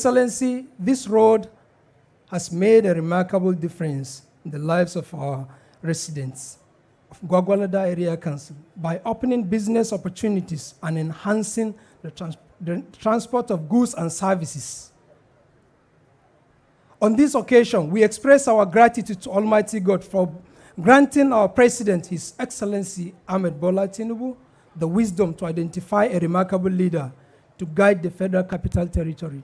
Excellency, this road has made a remarkable difference in the lives of our residents of Gwagwalada Area Council by opening business opportunities and enhancing the transport of goods and services. On this occasion, we express our gratitude to Almighty God for granting our President, His Excellency Ahmed Bola Tinubu, the wisdom to identify a remarkable leader to guide the Federal Capital Territory,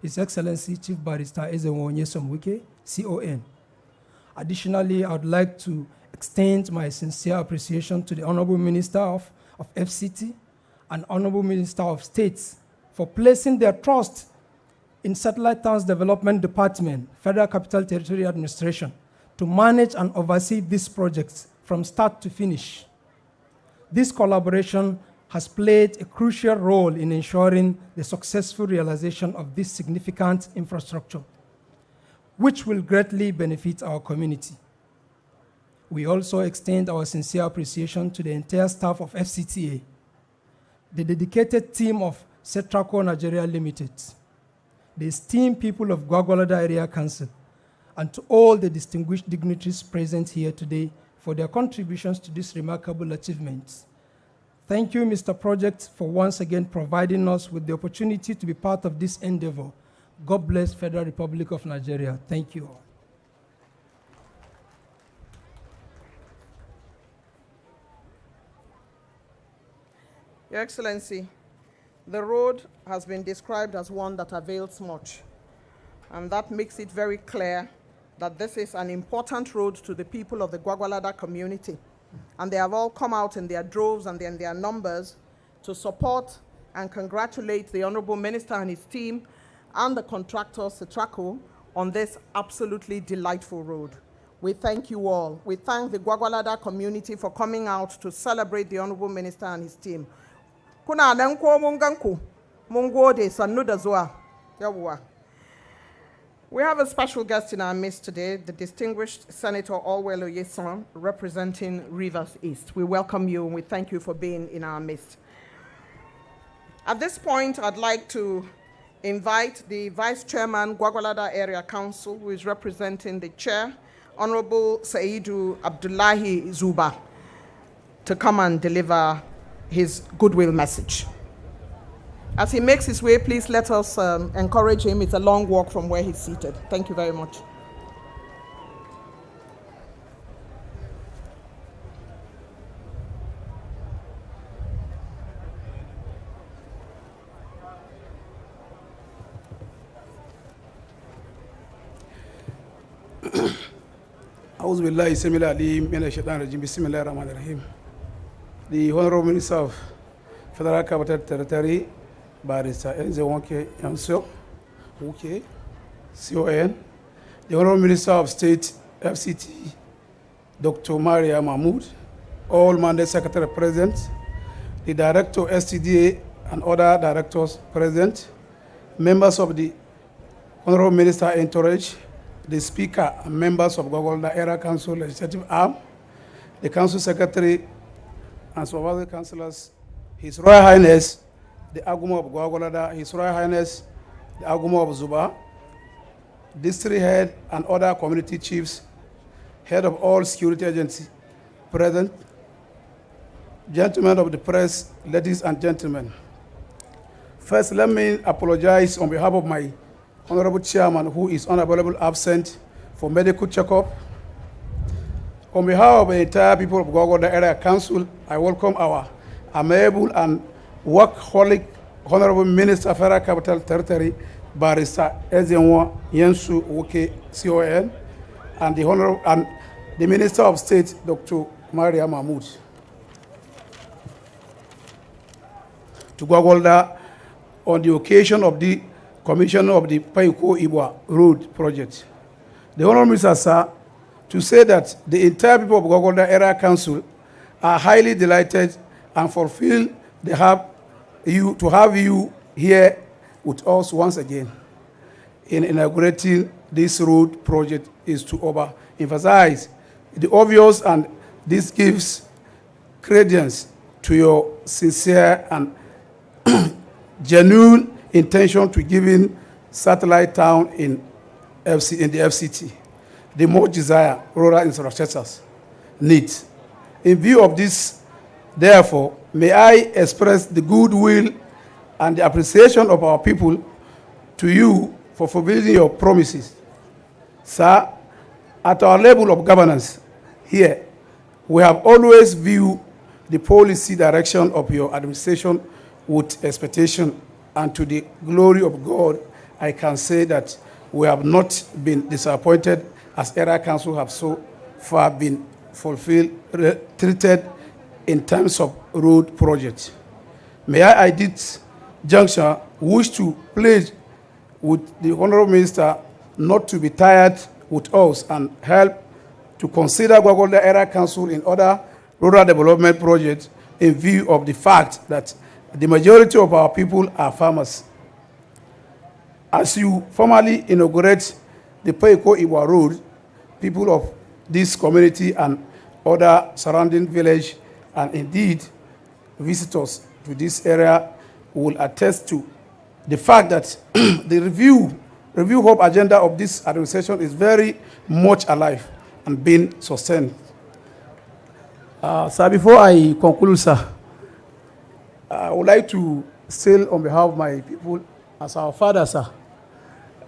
His Excellency Chief Barrister Ezenwo Wike, CON. Additionally, I would like to extend my sincere appreciation to the Honorable Minister of FCT and Honorable Minister of States for placing their trust in Satellite Towns Development Department, Federal Capital Territory Administration, to manage and oversee these projects from start to finish. This collaboration has played a crucial role in ensuring the successful realization of this significant infrastructure, which will greatly benefit our community. We also extend our sincere appreciation to the entire staff of FCTA, the dedicated team of Setraco Nigeria Limited, the esteemed people of Gwagwalada Area Council, and to all the distinguished dignitaries present here today for their contributions to this remarkable achievement. Thank you, Mr. Project, for once again providing us with the opportunity to be part of this endeavor. God bless Federal Republic of Nigeria. Thank you all. Your Excellency, the road has been described as one that avails much, and that makes it very clear that this is an important road to the people of the Gwagwalada community. And they have all come out in their droves and in their numbers to support and congratulate the Honorable Minister and his team and the contractor, Setraco, on this absolutely delightful road. We thank you all. We thank the Gwagwalada community for coming out to celebrate the Honorable Minister and his team. Kuna nenko munganku, mungode sanuda zoa. Yawa. We have a special guest in our midst today, the distinguished Senator Orwell Oyesan, representing Rivers East. We welcome you and we thank you for being in our midst. At this point, I'd like to invite the Vice Chairman, Gwagwalada Area Council, who is representing the Chair, Honorable Saidu Abdullahi Zuba, to come and deliver his goodwill message. As he makes his way, please let us encourage him. It's a long walk from where he's seated. Thank you very much. أعوذ بالله السميع العليم من الشيطان الرجيم بسم الله الرحمن الرحيم. The Honorable Minister of Federal Capital Territory, Barrister Ezenwo Wike, CON, the Honorable Minister of State, FCT, Dr. Maria Mahmoud, all mandate secretary present, the Director STDA and other directors present, members of the Honorable Minister Entourage, the Speaker and members of Gwagwalada Area Council Legislative Arm, the Council Secretary and supervisory councillors, His Royal Highness, the Aguma of Gwagwalada, His Royal Highness, the Aguma of Zuba, district head and other community chiefs, head of all security agencies present, gentlemen of the press, ladies and gentlemen. First, let me apologize on behalf of my Honorable Chairman, who is unavailable absent for medical checkup. On behalf of the entire people of Gwagwalada Area Council, I welcome our amiable and workaholic Honorable Minister of Federal Capital Territory, Barrister Ezenwo Wike, CON, and the Minister of State, Dr. Maria Mahmoud, to Gwagwalada on the occasion of the commission of the Kore-Ibwa road project. The Honorable Minister, sir, to say that the entire people of Gwagwalada Area Council are highly delighted and fulfilled to have you here with us once again in inaugurating this road project is to overemphasize the obvious, and this gives credence to your sincere and genuine intention to giving satellite town in the FCT, the most desired rural infrastructures needs. In view of this, therefore, may I express the goodwill and the appreciation of our people to you for fulfilling your promises. Sir, at our level of governance here, we have always viewed the policy direction of your administration with expectation, and to the glory of God, I can say that we have not been disappointed, as area council have so far been treated in terms of road projects. May I at this juncture wish to pledge with the Honorable Minister not to be tired with us and help to consider Gwagwalada Area Council in other rural development projects in view of the fact that the majority of our people are farmers. As you formally inaugurate the Kore-Ibwa road, people of this community and other surrounding village, and indeed visitors to this area, will attest to the fact that the review hope agenda of this administration is very much alive and being sustained. Sir, before I conclude, sir, I would like to say on behalf of my people, as our father, sir,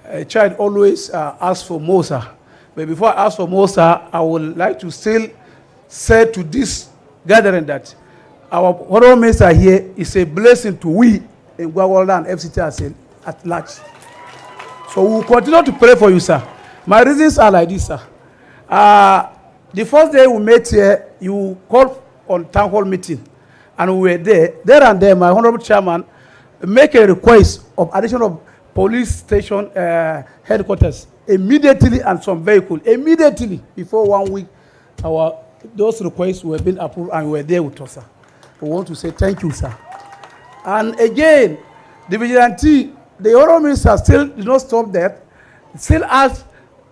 a child always asks for more, sir. But before I ask for more, sir, I would like to still say to this gathering that our Honorable Minister here is a blessing to we in Gwagwalada and FCT at large. So we will continue to pray for you, sir. My reasons are like this, sir. The first day we met here, you called on town hall meeting, and we were there. There and there, my Honorable Chairman make a request of addition of police station headquarters immediately and some vehicle. Immediately, before 1 week, those requests were being approved and we were there with us, sir. We want to say thank you, sir. And again, the vigilante, the Honorable Minister still did not stop there. Still asked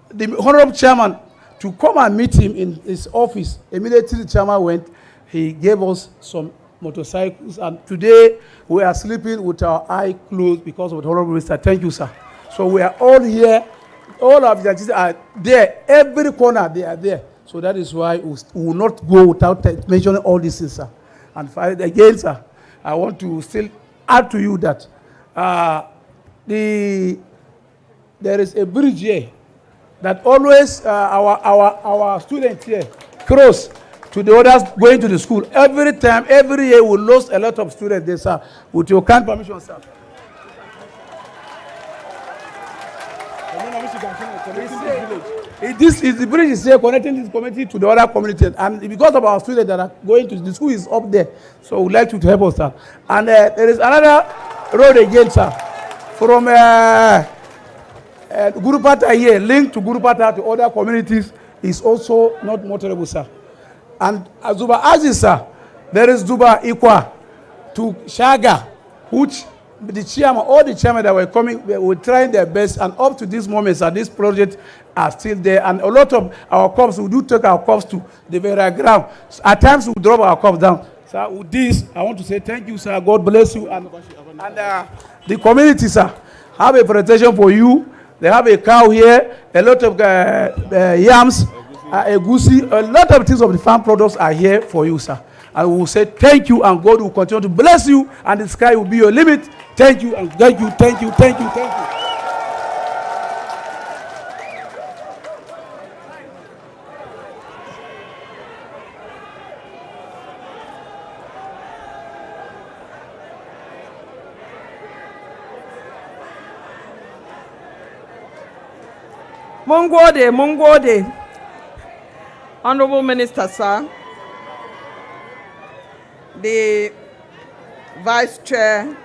the Honorable Chairman to come and meet him in his office. Immediately the Chairman went. He gave us some motorcycles, and today we are sleeping with our eyes closed because of the Honorable Minister. Thank you, sir. So we are all here. All of the are there. Every corner they are there. So that is why we will not go without mentioning all these things, sir. And again, sir, I want to still add to you that there is a bridge here that always our students here cross to the others going to the school. Every time, every year, we lost a lot of students there, sir. With your kind permission, sir. The bridge is here connecting this community to the other community, and because of our students that are going to the school is up there, so we'd like you to help us, sir. And there is another road again, sir, from Gurupata here, linked to Gurupata to other communities, is also not motorable, sir. And Zuba Aziz, sir, there is Zuba Ikwa to Shaga, which the chairman, all the chairmen that were coming, were trying their best, and up to this moment, sir, this project are still there, and a lot of our crops, we do take our crops to the very ground. At times, we drop our crops down. Sir, with this, I want to say thank you, sir. God bless you, and the community, sir, have a presentation for you. They have a cow here, a lot of yams, a goosey, a lot of things of the farm products are here for you, sir. And we will say thank you, and God will continue to bless you, and the sky will be your limit. Thank you, and thank you, thank you, thank you, thank you. Mungode. Honorable Minister, sir, the Vice Chair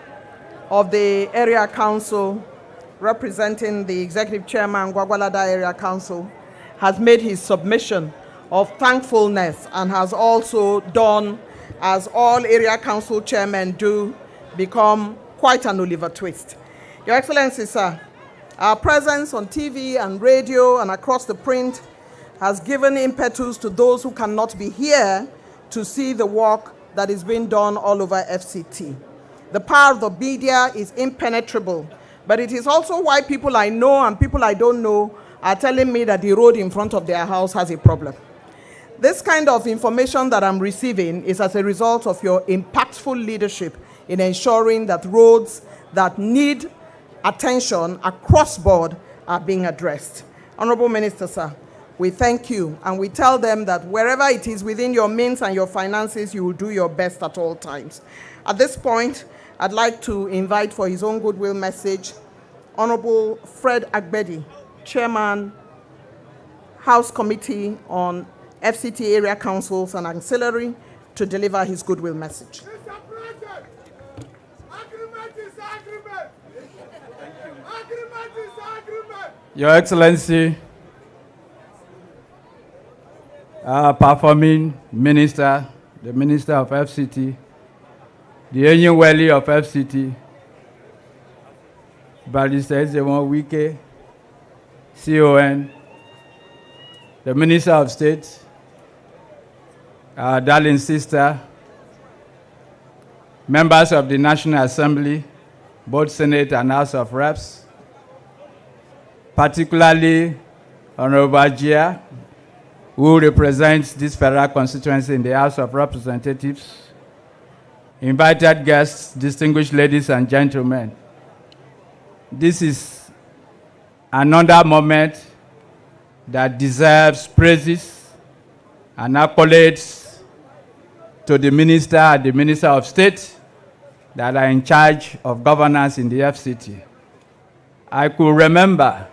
of the Area Council, representing the Executive Chairman, Gwagwalada Area Council, has made his submission of thankfulness and has also done, as all Area Council Chairmen do, become quite an Oliver Twist. Your Excellency, sir, our presence on TV and radio and across the print has given impetus to those who cannot be here to see the work that is being done all over FCT. The power of the media is impenetrable, But it is also why people I know and people I don't know are telling me that the road in front of their house has a problem. This kind of information that I'm receiving is as a result of your impactful leadership in ensuring that roads that need attention across board are being addressed. Honorable Minister, sir, we thank you and we tell them that wherever it is within your means and your finances, you will do your best at all times. At this point, I'd like to invite for his own goodwill message, Honorable Fred Agbedi, Chairman, House Committee on FCT Area Councils and Ancillary, to deliver his goodwill message. Mr. President, agreement is agreement. Agreement is agreement. Your Excellency, performing Minister, the Minister of FCT, the Enyi Weli of FCT, Barrister Ezewon Wike, CON, the Minister of State, our darling sister, members of the National Assembly, both Senate and House of Reps, particularly Honorable Ajia, who represents this federal constituency in the House of Representatives, invited guests, distinguished ladies and gentlemen. This is another moment that deserves praises and accolades to the Minister and the Minister of State that are in charge of governance in the FCT. I could remember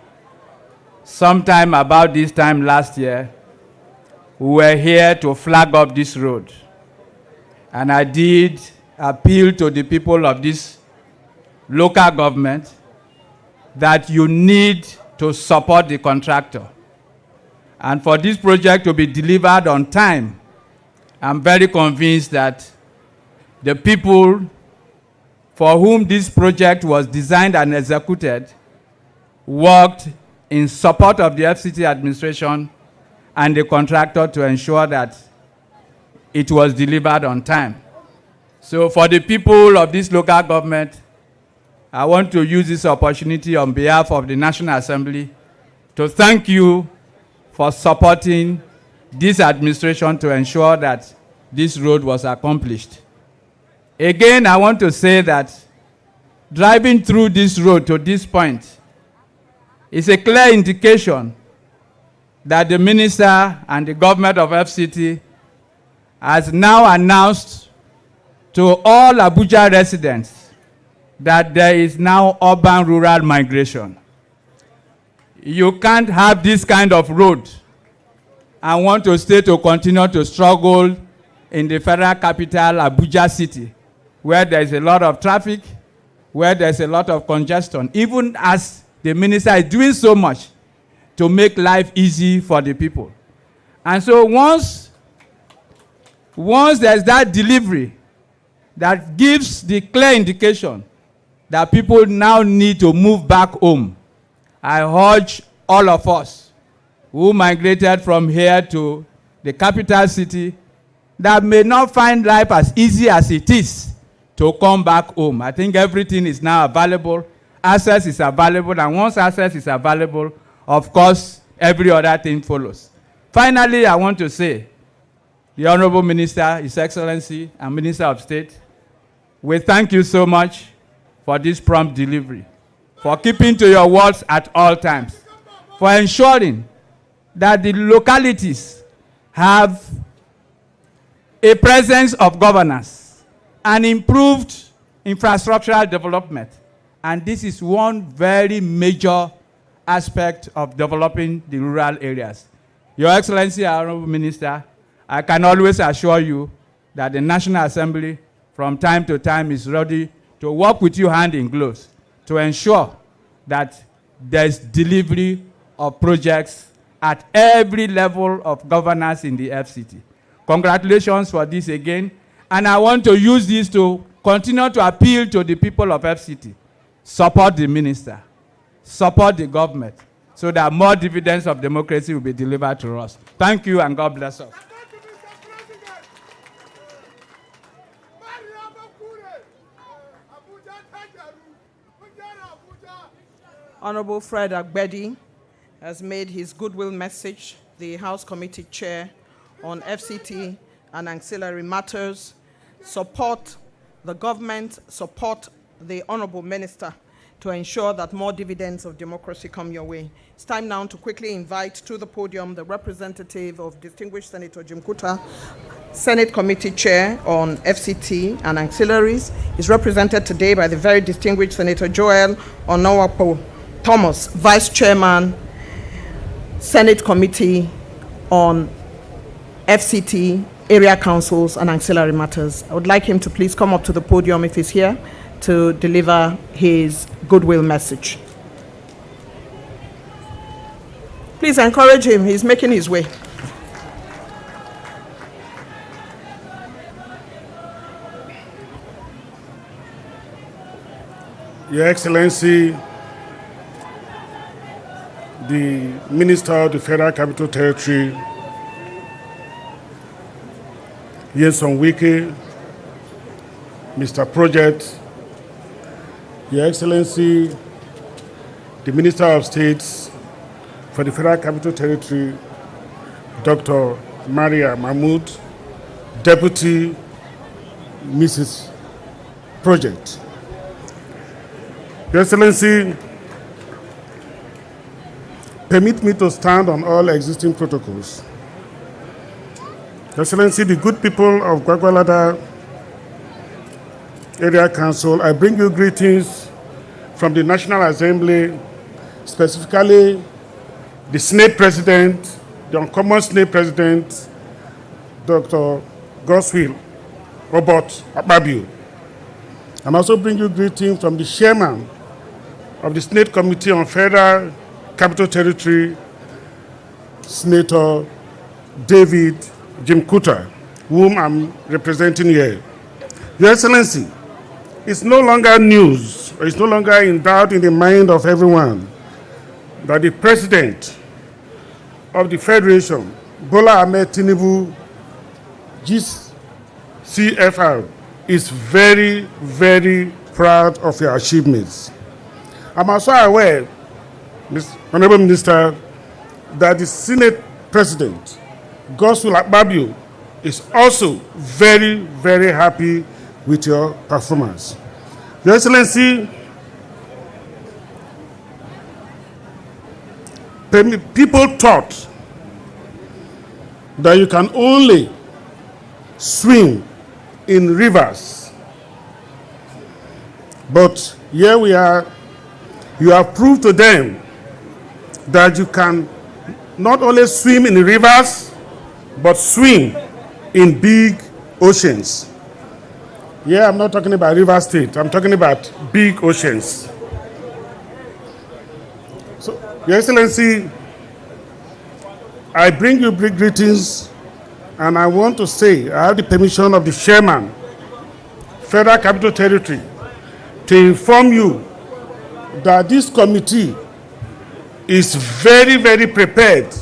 sometime about this time last year, we were here to flag up this road. And I did appeal to the people of this local government that you need to support the contractor. And for this project to be delivered on time, I'm very convinced that the people for whom this project was designed and executed worked in support of the FCT administration and the contractor to ensure that it was delivered on time. So for the people of this local government, I want to use this opportunity on behalf of the National Assembly to thank you for supporting this administration to ensure that this road was accomplished. Again, I want to say that driving through this road to this point is a clear indication that the minister and the government of FCT has now announced to all Abuja residents that there is now urban-rural migration. You can't have this kind of road and want to stay to continue to struggle in the federal capital, Abuja city, where there is a lot of traffic, where there's a lot of congestion, even as the minister is doing so much to make life easy for the people. And so once there's that delivery that gives the clear indication that people now need to move back home, I urge all of us who migrated from here to the capital city that may not find life as easy as it is to come back home. I think everything is now available. Access is available, and once access is available, of course, every other thing follows. Finally, I want to say, the Honorable Minister, His Excellency, and Minister of State, we thank you so much for this prompt delivery, for keeping to your words at all times, for ensuring that the localities have a presence of governance and improved infrastructural development. And this is one very major aspect of developing the rural areas. Your Excellency, Honorable Minister, I can always assure you that the National Assembly from time to time is ready to work with you hand in glove to ensure that there's delivery of projects at every level of governance in the FCT. Congratulations for this again. And I want to use this to continue to appeal to the people of FCT. Support the minister, support the government, so that more dividends of democracy will be delivered to us. Thank you, and God bless us. Abuja, Honorable Fred Agbedi has made his goodwill message, the House Committee Chair on FCT and ancillary matters. Support the government, support the Honorable Minister to ensure that more dividends of democracy come your way. It's time now to quickly invite to the podium the representative of distinguished Senator Jim Kuta, Senate Committee Chair on FCT and ancillaries. Is represented today by the very distinguished Senator Joel Onowapo Thomas, Vice Chairman, Senate Committee on FCT, Area Councils and Ancillary Matters. I would like him to please come up to the podium if he's here to deliver his goodwill message. Please encourage him, he's making his way. Your Excellency, the Minister of the Federal Capital Territory, Nyesom Wike, Mr. Project, Your Excellency, the Minister of States for the Federal Capital Territory, Dr. Maria Mahmood, Deputy Mrs. Project. Your Excellency, permit me to stand on all existing protocols. Your Excellency, the good people of Gwagwalada Area Council, I bring you greetings from the National Assembly, specifically the Senate President, the Uncommon Senate President, Dr. Goswill Robert Akpabio. I also bring you greetings from the Chairman of the Senate Committee on Federal Capital Territory, Senator David Jim Kuta, whom I'm representing here. Your Excellency, it's no longer news, or it's no longer in doubt in the mind of everyone that the President of the Federation, Bola Ahmed Tinubu, GCFR, is very, very proud of your achievements. I'm also aware, Honorable Minister, that the Senate President, Goswill Akpabio, is also very, very happy with your performance. Your Excellency, people thought that you can only swim in rivers, but here we are. You have proved to them that you can not only swim in rivers, but swim in big oceans. Yeah, I'm not talking about River State. I'm talking about big oceans. So, Your Excellency, I bring you big greetings, and I want to say I have the permission of the Chairman, Federal Capital Territory, to inform you that this committee is very, very prepared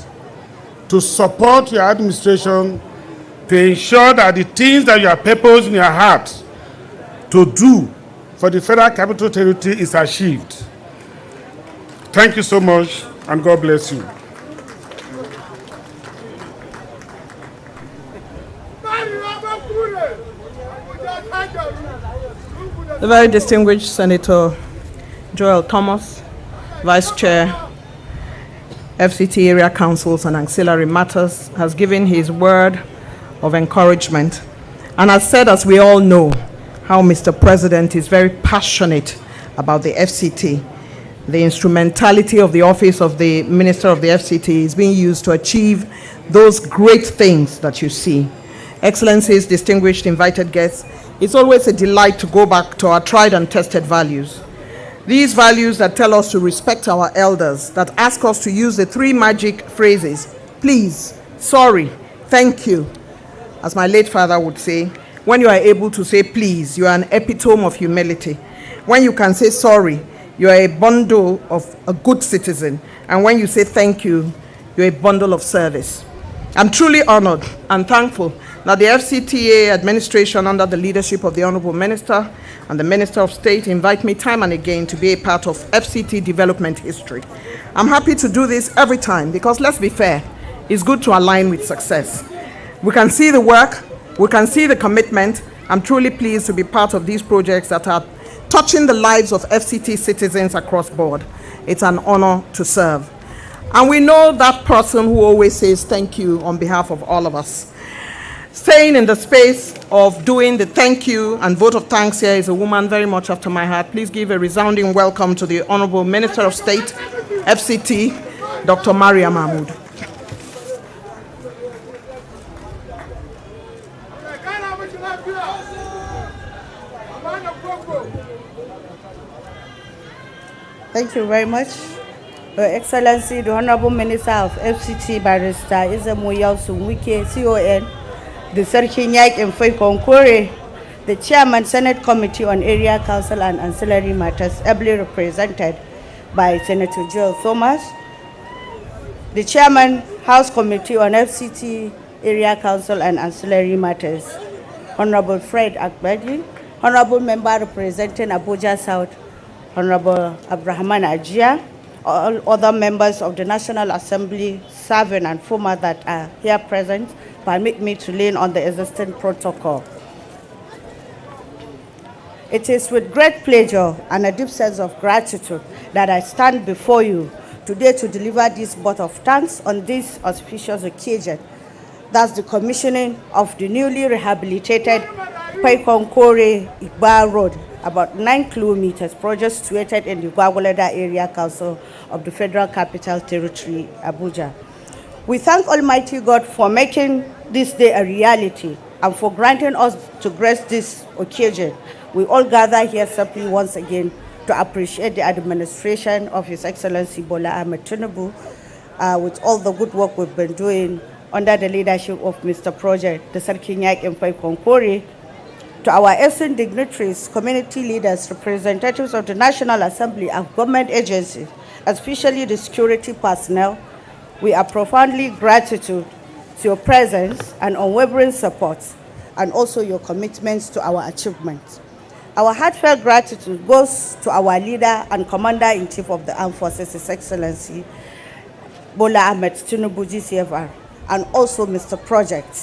to support your administration to ensure that the things that you have purposed in your heart to do for the Federal Capital Territory is achieved. Thank you so much, and God bless you. The very distinguished Senator Joel Thomas, Vice Chair, FCT Area Councils and Ancillary Matters, has given his word of encouragement and has said, as we all know, how Mr. President is very passionate about the FCT. The instrumentality of the office of the Minister of the FCT is being used to achieve those great things that you see. Excellencies, distinguished invited guests, it's always a delight to go back to our tried and tested values. These values that tell us to respect our elders, that ask us to use the three magic phrases, please, sorry, thank you. As my late father would say, when you are able to say please, you are an epitome of humility. When you can say sorry, you are a bundle of a good citizen. And when you say thank you, you're a bundle of service. I'm truly honored and thankful that the FCTA administration under the leadership of the Honorable Minister and the Minister of State invite me time and again to be a part of FCT development history. I'm happy to do this every time because, let's be fair, it's good to align with success. We can see the work, we can see the commitment. I'm truly pleased to be part of these projects that are touching the lives of FCT citizens across board. It's an honor to serve. And we know that person who always says thank you on behalf of all of us. Staying in the space of doing the thank you and vote of thanks here is a woman very much after my heart. Please give a resounding welcome to the Honorable Minister of State, FCT, Dr. Maria Mahmood. Thank you very much. Your Excellency, the Honorable Minister of FCT, Barrister Izamuya Sumwike, CON, the Serkinyak and Paikom Kore, the Chairman, Senate Committee on Area Council and Ancillary Matters, ably represented by Senator Joel Thomas, the Chairman, House Committee on FCT, Area Council and Ancillary Matters, Honorable Fred Akbadi, Honorable Member representing Abuja South, Honorable Abrahman Ajia, all other members of the National Assembly, serving and former that are here present, permit me to lean on the existing protocol. It is with great pleasure and a deep sense of gratitude that I stand before you today to deliver this vote of thanks on this auspicious occasion. That's the commissioning of the newly rehabilitated Paikom Kore-Ibwa Road, about 9 kilometers, project situated in the Gwagwalada Area Council of the Federal Capital Territory, Abuja. We thank Almighty God for making this day a reality and for granting us to grace this occasion. We all gather here simply once again to appreciate the administration of His Excellency Bola Ahmed Tinubu with all the good work we've been doing under the leadership of Mr. Project, the Serkinyak and Paikom Kore. To our esteemed dignitaries, community leaders, representatives of the National Assembly and government agencies, especially the security personnel, we are profoundly grateful to your presence and unwavering support, and also your commitments to our achievements. Our heartfelt gratitude goes to our leader and Commander-in-Chief of the Armed Forces, His Excellency Bola Ahmed Tinubu, GCFR, and also Mr. Project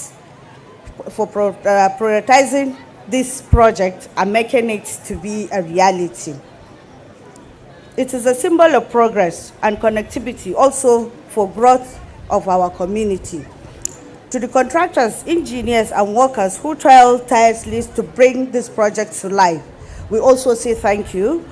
for prioritizing this project and making it to be a reality. It is a symbol of progress and connectivity, also for growth of our community. To the contractors, engineers, and workers who toil tirelessly to bring this project to life, we also say thank you,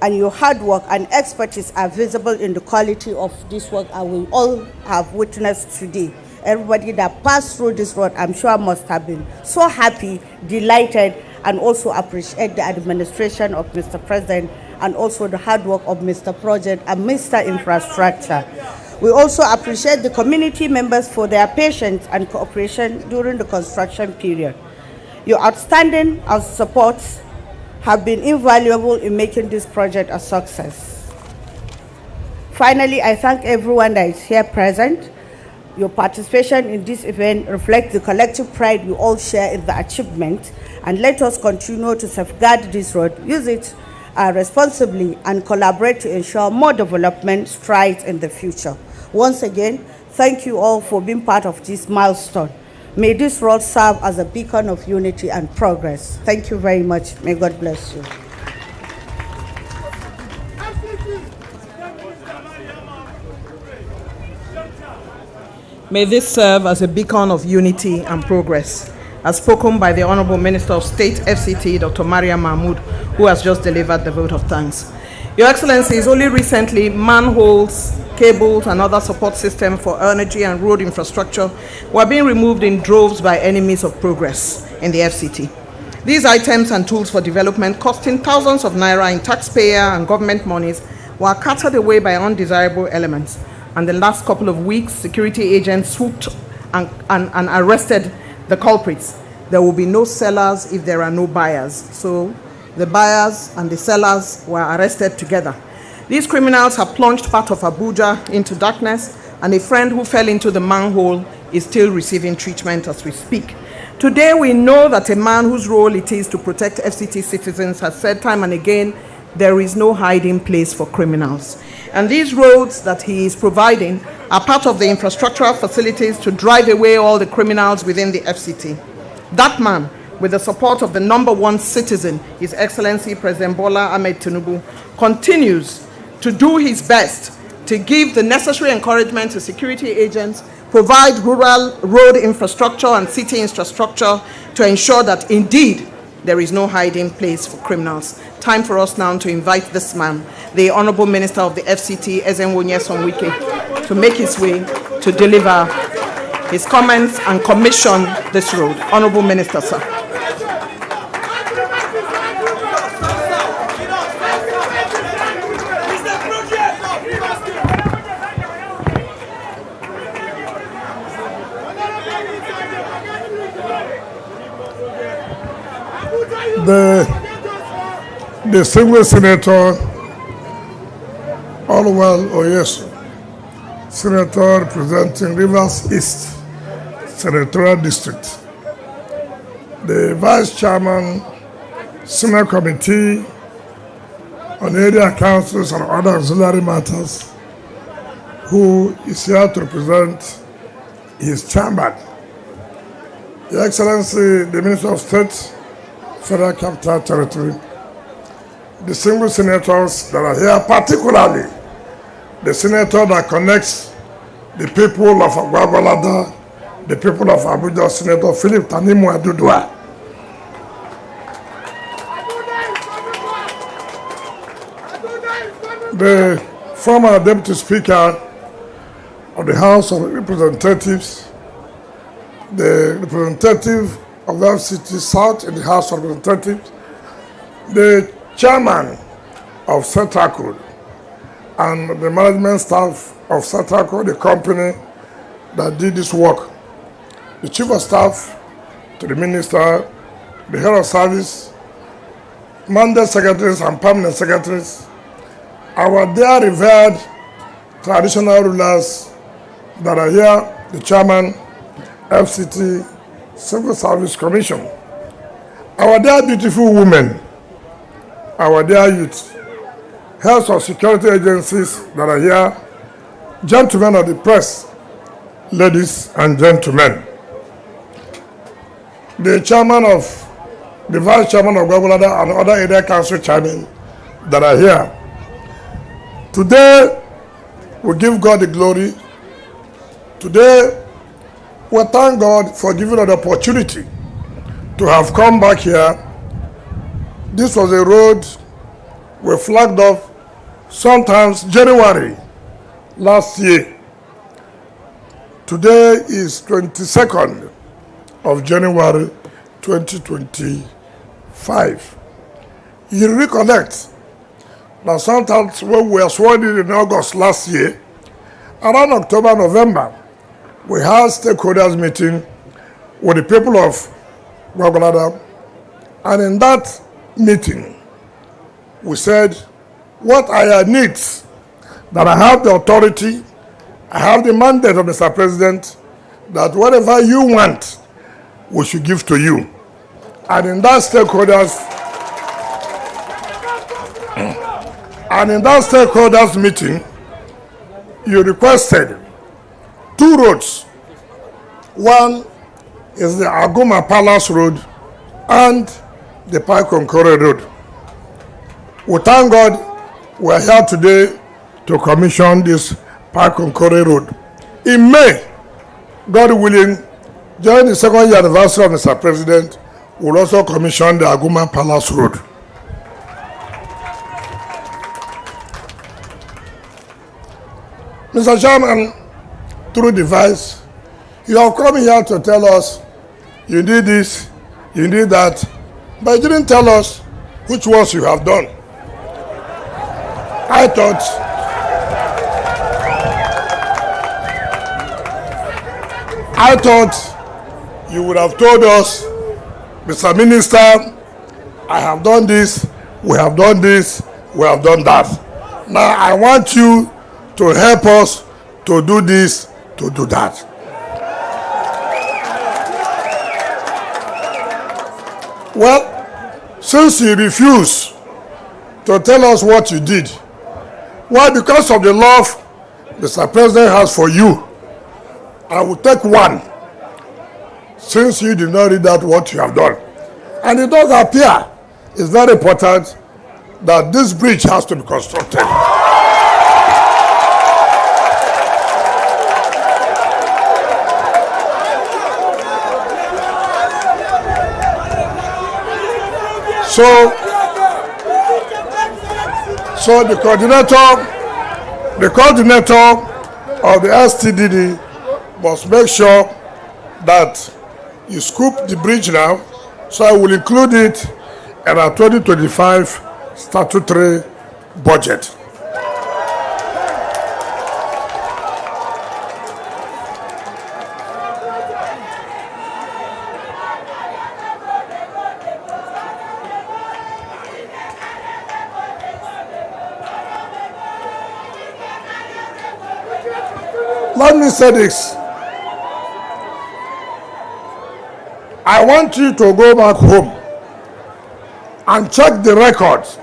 and your hard work and expertise are visible in the quality of this work, and we all have witnessed today. Everybody that passed through this road, I'm sure, must have been so happy, delighted, and also appreciate the administration of Mr. President and also the hard work of Mr. Project and Mr. Infrastructure. We also appreciate the community members for their patience and cooperation during the construction period. Your outstanding support have been invaluable in making this project a success. Finally, I thank everyone that is here present. Your participation in this event reflects the collective pride we all share in the achievement, and let us continue to safeguard this road, use it responsibly, and collaborate to ensure more development strides in the future. Once again, thank you all for being part of this milestone. May this road serve as a beacon of unity and progress. Thank you very much. May God bless you. May this serve as a beacon of unity and progress, as spoken by the Honorable Minister of State, FCT, Dr. Maria Mahmood, who has just delivered the vote of thanks. Your Excellencies, only recently, manholes, cables, and other support systems for energy and road infrastructure were being removed in droves by enemies of progress in the FCT. These items and tools for development, costing thousands of naira in taxpayer and government monies, were carted away by undesirable elements. And the last couple of weeks, security agents swooped and arrested the culprits. There will be no sellers if there are no buyers. So the buyers and the sellers were arrested together. These criminals have plunged part of Abuja into darkness, and a friend who fell into the manhole is still receiving treatment as we speak. Today we know that a man whose role it is to protect FCT citizens has said time and again, there is no hiding place for criminals. And these roads that he is providing are part of the infrastructural facilities to drive away all the criminals within the FCT. That man, with the support of the #1 citizen, His Excellency President Bola Ahmed Tinubu, continues to do his best to give the necessary encouragement to security agents, provide rural road infrastructure and city infrastructure to ensure that indeed there is no hiding place for criminals. Time for us now to invite this man, the Honorable Minister of the FCT, Ezenwo Nyesom Wike, to make his way to deliver his comments and commission this road. Honorable Minister, sir. The single senator, Olwell Oyesu, senator representing Rivers East Senatorial District, the vice chairman, Senate Committee on Area Councils and other auxiliary matters, who is here to represent his chairman, Your Excellency, the Minister of State, Federal Capital Territory, the single senators that are here, particularly the senator that connects the people of Gwagwalada, the people of Abuja, Senator Philip Tanimu Adudua. The former Deputy Speaker of the House of Representatives, the representative of the FCT South in the House of Representatives, the chairman of Crude, and the management staff of Crude, the company that did this work, the chief of staff to the minister, the head of service, mandate secretaries and permanent secretaries, our dear revered traditional rulers that are here, the chairman, FCT, Civil Service Commission, our dear beautiful women, our dear youth, heads of security agencies that are here, gentlemen of the press, ladies and gentlemen, the chairman of, the vice chairman of Gwagwalada and other area council chairmen that are here. Today, we give God the glory. Today, we thank God for giving us the opportunity to have come back here. This was a road we flagged off sometimes January last year. Today is 22nd of January 2025. You recollect that sometimes when we were sworn in August last year, around October, November, we had stakeholders meeting with the people of Gwagwalada, and in that meeting, we said, what are your needs? That I have the authority, I have the mandate of Mr. President, that whatever you want, we should give to you. And in that stakeholders meeting, you requested 2 roads. One is the Aguma Palace Road and the Paikom Kore Road. We thank God we are here today to commission this Paikom Kore Road. In May, God willing, during the 2nd year anniversary of Mr. President, we will also commission the Aguma Palace Road. Mr. Chairman, through the vice, you have come here to tell us you need this, you need that, but you didn't tell us which ones you have done. I thought you would have told us, Mr. Minister, I have done this, we have done this, we have done that. Now I want you to help us to do this, to do that. Well, since you refuse to tell us what you did, why? Because of the love Mr. President has for you, I will take one, since you did not read out what you have done. And it does appear it's very important that this bridge has to be constructed. So the coordinator of the STDD must make sure that you scoop the bridge now, so I will include it in our 2025 statutory budget. Let me say this. I want you to go back home and check the records.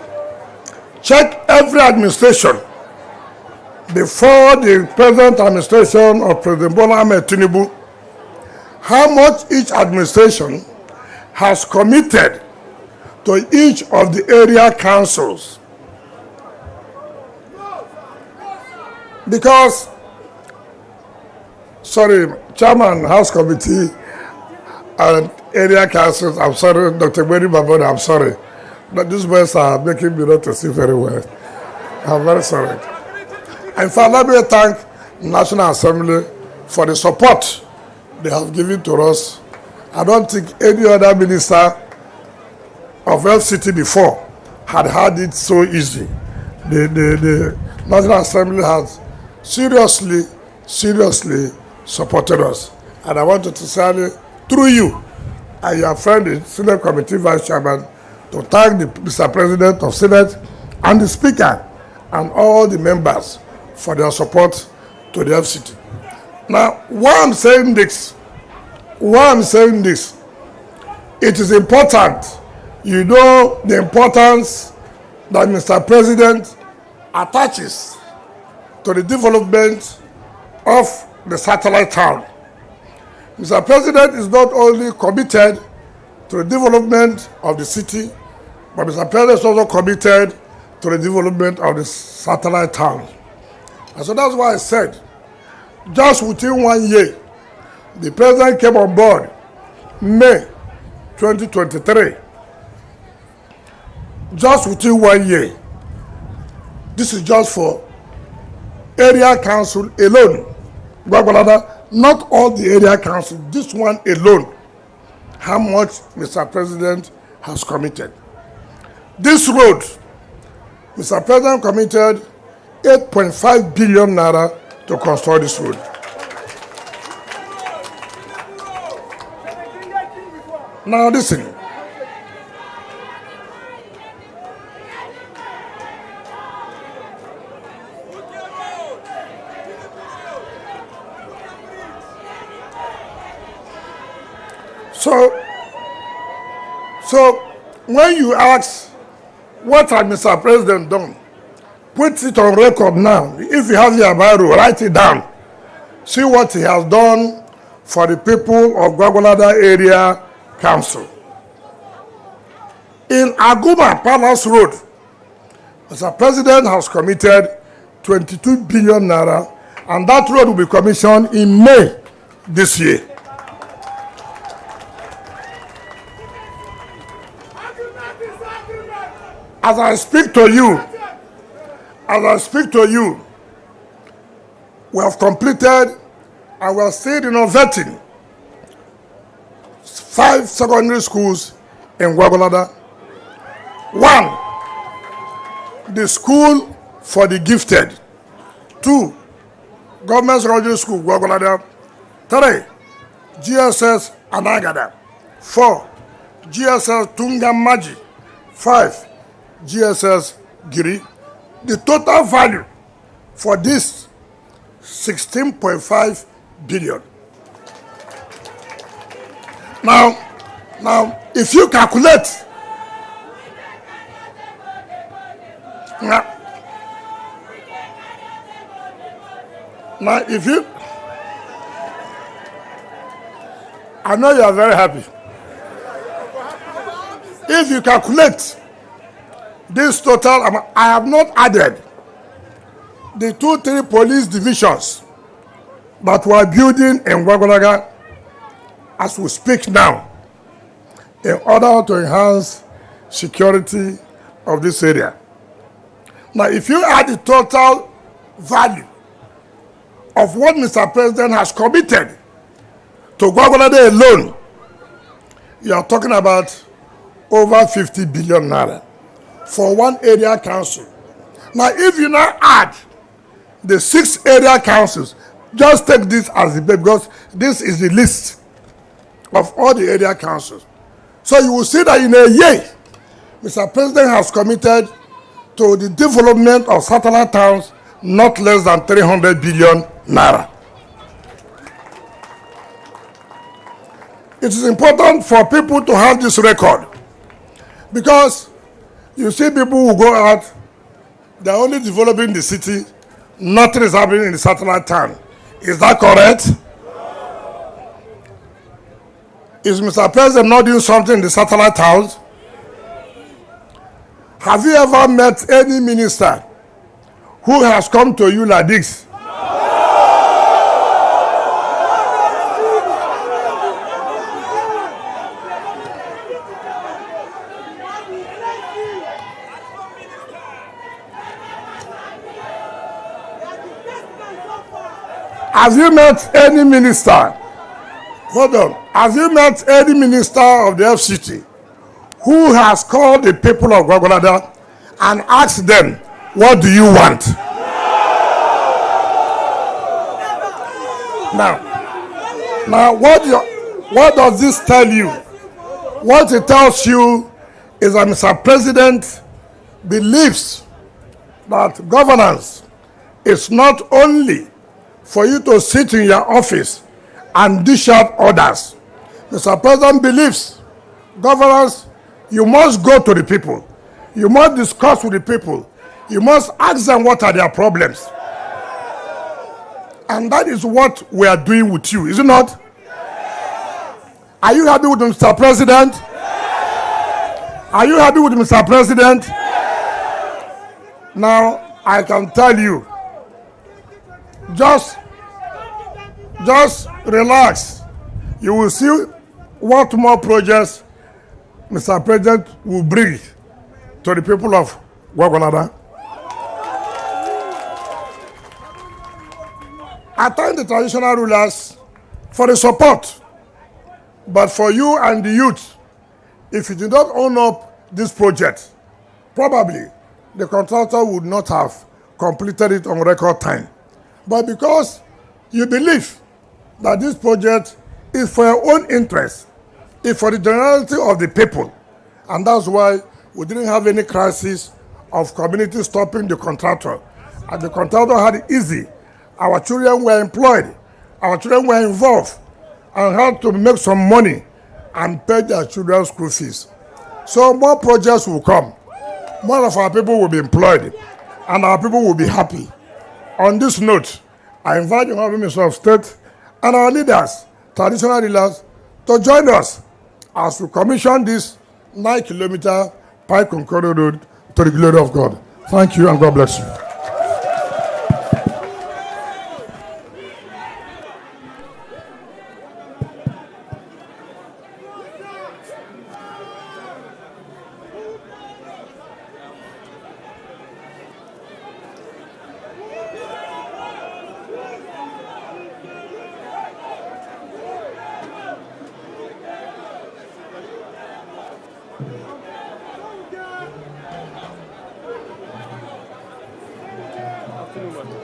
Check every administration before the present administration of President Bola Tinubu, how much each administration has committed to each of the area councils. Because, sorry, Chairman, House Committee, and area councils, I'm sorry, Dr. Mary Babon, I'm sorry. But these boys are making me not to see very well. I'm very sorry. In fact, let me thank National Assembly for the support they have given to us. I don't think any other minister of FCT before had it so easy. The National Assembly has seriously supported us. And I wanted to say, through you and your friend, the Senate Committee Vice Chairman, to thank the Mr. President of Senate and the Speaker and all the members for their support to the FCT. Now, why I'm saying this, it is important, you know, the importance that Mr. President attaches to the development of the satellite town. Mr. President is not only committed to the development of the city, but Mr. President is also committed to the development of the satellite town. And so that's why I said, just within 1 year, the President came on board May 2023. Just within 1 year. This is just for area council alone. Gwagwalada, not all the area council, this one alone, how much Mr. President has committed. This road, Mr. President committed 8.5 billion naira to construct this road. Now listen. So when you ask, what has Mr. President done? Put it on record now. If you have your Bible, write it down. See what he has done for the people of Gwagwalada Area Council. In Aguma Palace Road, Mr. President has committed 22 billion naira, and that road will be commissioned in May this year. As I speak to you, we have completed and we are still renovating 5 secondary schools in Gwagwalada. 1, the school for the gifted. 2, government secondary school Gwagwalada. 3, GSS Anagada. 4, GSS Tungamaji. 5, GSS Giri. The total value for this 16.5 billion. Now, if you calculate, now if you, I know you are very happy. If you calculate this total amount, I have not added the 2-3 police divisions that we are building in Gwagwalada as we speak now, in order to enhance security of this area. Now, if you add the total value of what Mr. President has committed to Gwagwalada alone, you are talking about over 50 billion naira for one area council. Now, if you now add the 6 area councils, just take this as the base, because this is the list of all the area councils. So you will see that in a year, Mr. President has committed to the development of satellite towns not less than 300 billion naira. It is important for people to have this record, because you see people who go out, they're only developing the city, nothing is happening in the satellite town. Is that correct? Is Mr. President not doing something in the satellite towns? Have you ever met any minister who has come to you like this? Have you met any minister? Hold on. Have you met any minister of the FCT who has called the people of Gwagwalada and asked them, what do you want? Now what does this tell you? What it tells you is that Mr. President believes that governance is not only for you to sit in your office and dish out orders. Mr. President believes governance, you must go to the people. You must discuss with the people. You must ask them what are their problems. And that is what we are doing with you, is it not? Are you happy with Mr. President? Are you happy with Mr. President? Now, I can tell you, just relax. You will see what more projects Mr. President will bring to the people of Gwagwalada. I thank the traditional rulers for the support, but for you and the youth, if you did not own up this project, probably the contractor would not have completed it on record time. But because you believe that this project is for your own interest, it's for the generality of the people, and that's why we didn't have any crisis of community stopping the contractor. And the contractor had it easy. Our children were employed, our children were involved, and had to make some money and pay their children's school fees. So more projects will come. More of our people will be employed, and our people will be happy. On this note, I invite the Honorable Minister of State and our leaders, traditional leaders, to join us as we commission this 9-kilometer Paikom corridor road to the glory of God. Thank you, and God bless you.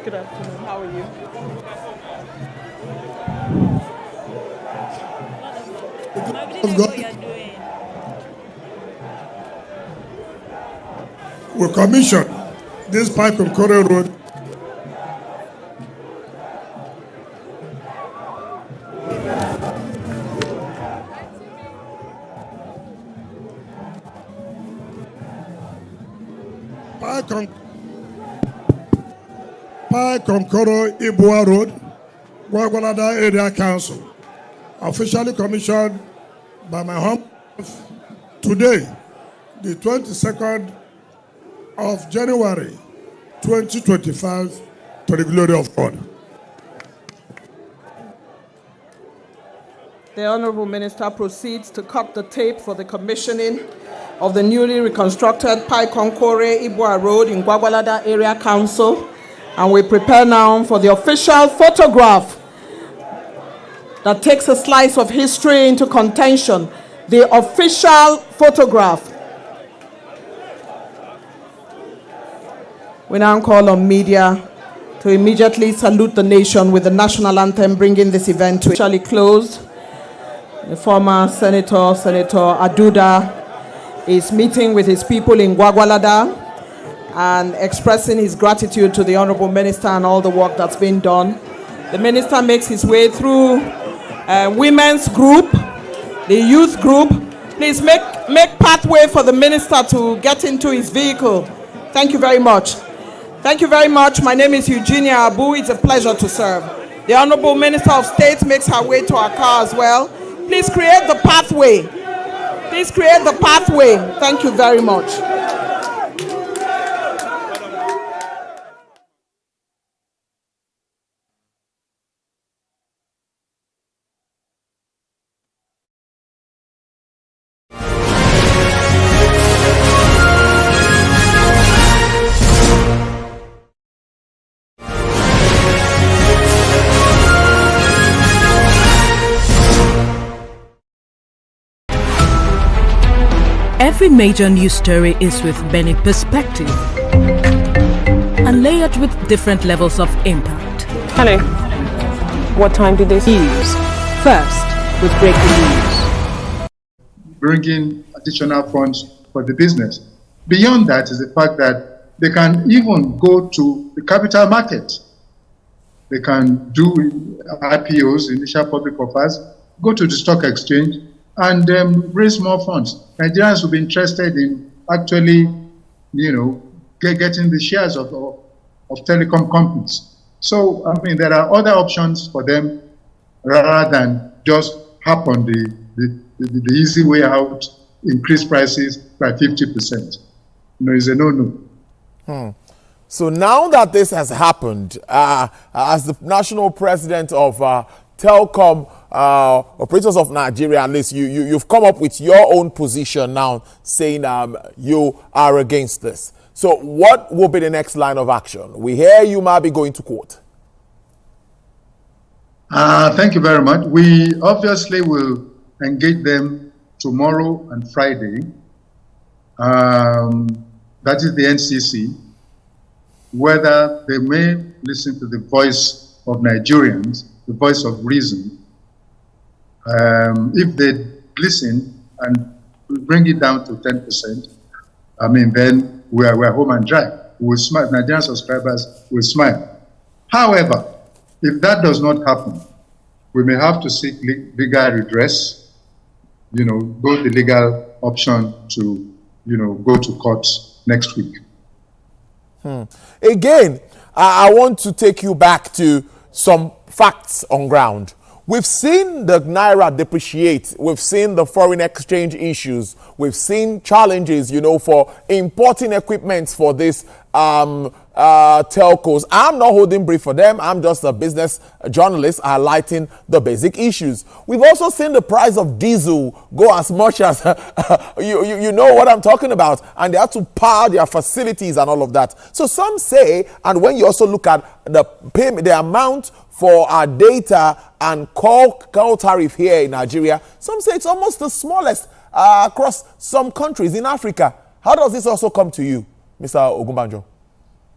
Good afternoon. How are you? We commissioned this Paikom corridor road Paikom Kore-Ibwa Road, Gwagwalada Area Council, officially commissioned by my home today, the 22nd of January 2025, to the glory of God. The Honorable Minister proceeds to cut the tape for the commissioning of the newly reconstructed Paikom Kore-Ibwa Road in Gwagwalada Area Council, and we prepare now for the official photograph that takes a slice of history into contention. The official photograph. We now call on media to immediately salute the nation with the national anthem, bringing this event to officially closed. The former Senator Aduda, is meeting with his people in Gwagwalada and expressing his gratitude to the Honorable Minister and all the work that's been done. The Minister makes his way through women's group, the youth group. Please make pathway for the Minister to get into his vehicle. Thank you very much. Thank you very much. My name is Eugenia Abu. It's a pleasure to serve. The Honorable Minister of State makes her way to our car as well. Please create the pathway. Please create the pathway. Thank you very much. Every major news story is with many perspectives and layered with different levels of impact. Hello. What time did this news? First, with breaking news. Bringing additional funds for the business. Beyond that is the fact that they can even go to the capital market. They can do IPOs, initial public offers, go to the stock exchange, and raise more funds. Nigerians will be interested in actually, getting the shares of telecom companies. So, I mean, there are other options for them rather than just hop on the easy way out, increase prices by 50%. It's a no-no. So now that this has happened, as the national president of Telecom operators of Nigeria, at least you've come up with your own position now, saying you are against this. So what will be the next line of action? We hear you might be going to court. Thank you very much. We obviously will engage them tomorrow and Friday. That is the NCC. Whether they may listen to the voice of Nigerians, the voice of reason. If they listen and bring it down to 10%, I mean, then we're home and dry. We'll smile. Nigerian subscribers will smile. However, if that does not happen, we may have to seek legal redress, go the legal option to, go to court next week. Again, I want to take you back to some facts on ground. We've seen the Naira depreciate. We've seen the foreign exchange issues. We've seen challenges, for importing equipment for this telcos. I'm not holding brief for them. I'm just a business journalist highlighting the basic issues. We've also seen the price of diesel go as much as, you know what I'm talking about. And they have to power their facilities and all of that. So some say, and when you also look at the payment, the amount for our data and call tariff here in Nigeria, some say it's almost the smallest across some countries in Africa. How does this also come to you, Mr. Ogunbanjo?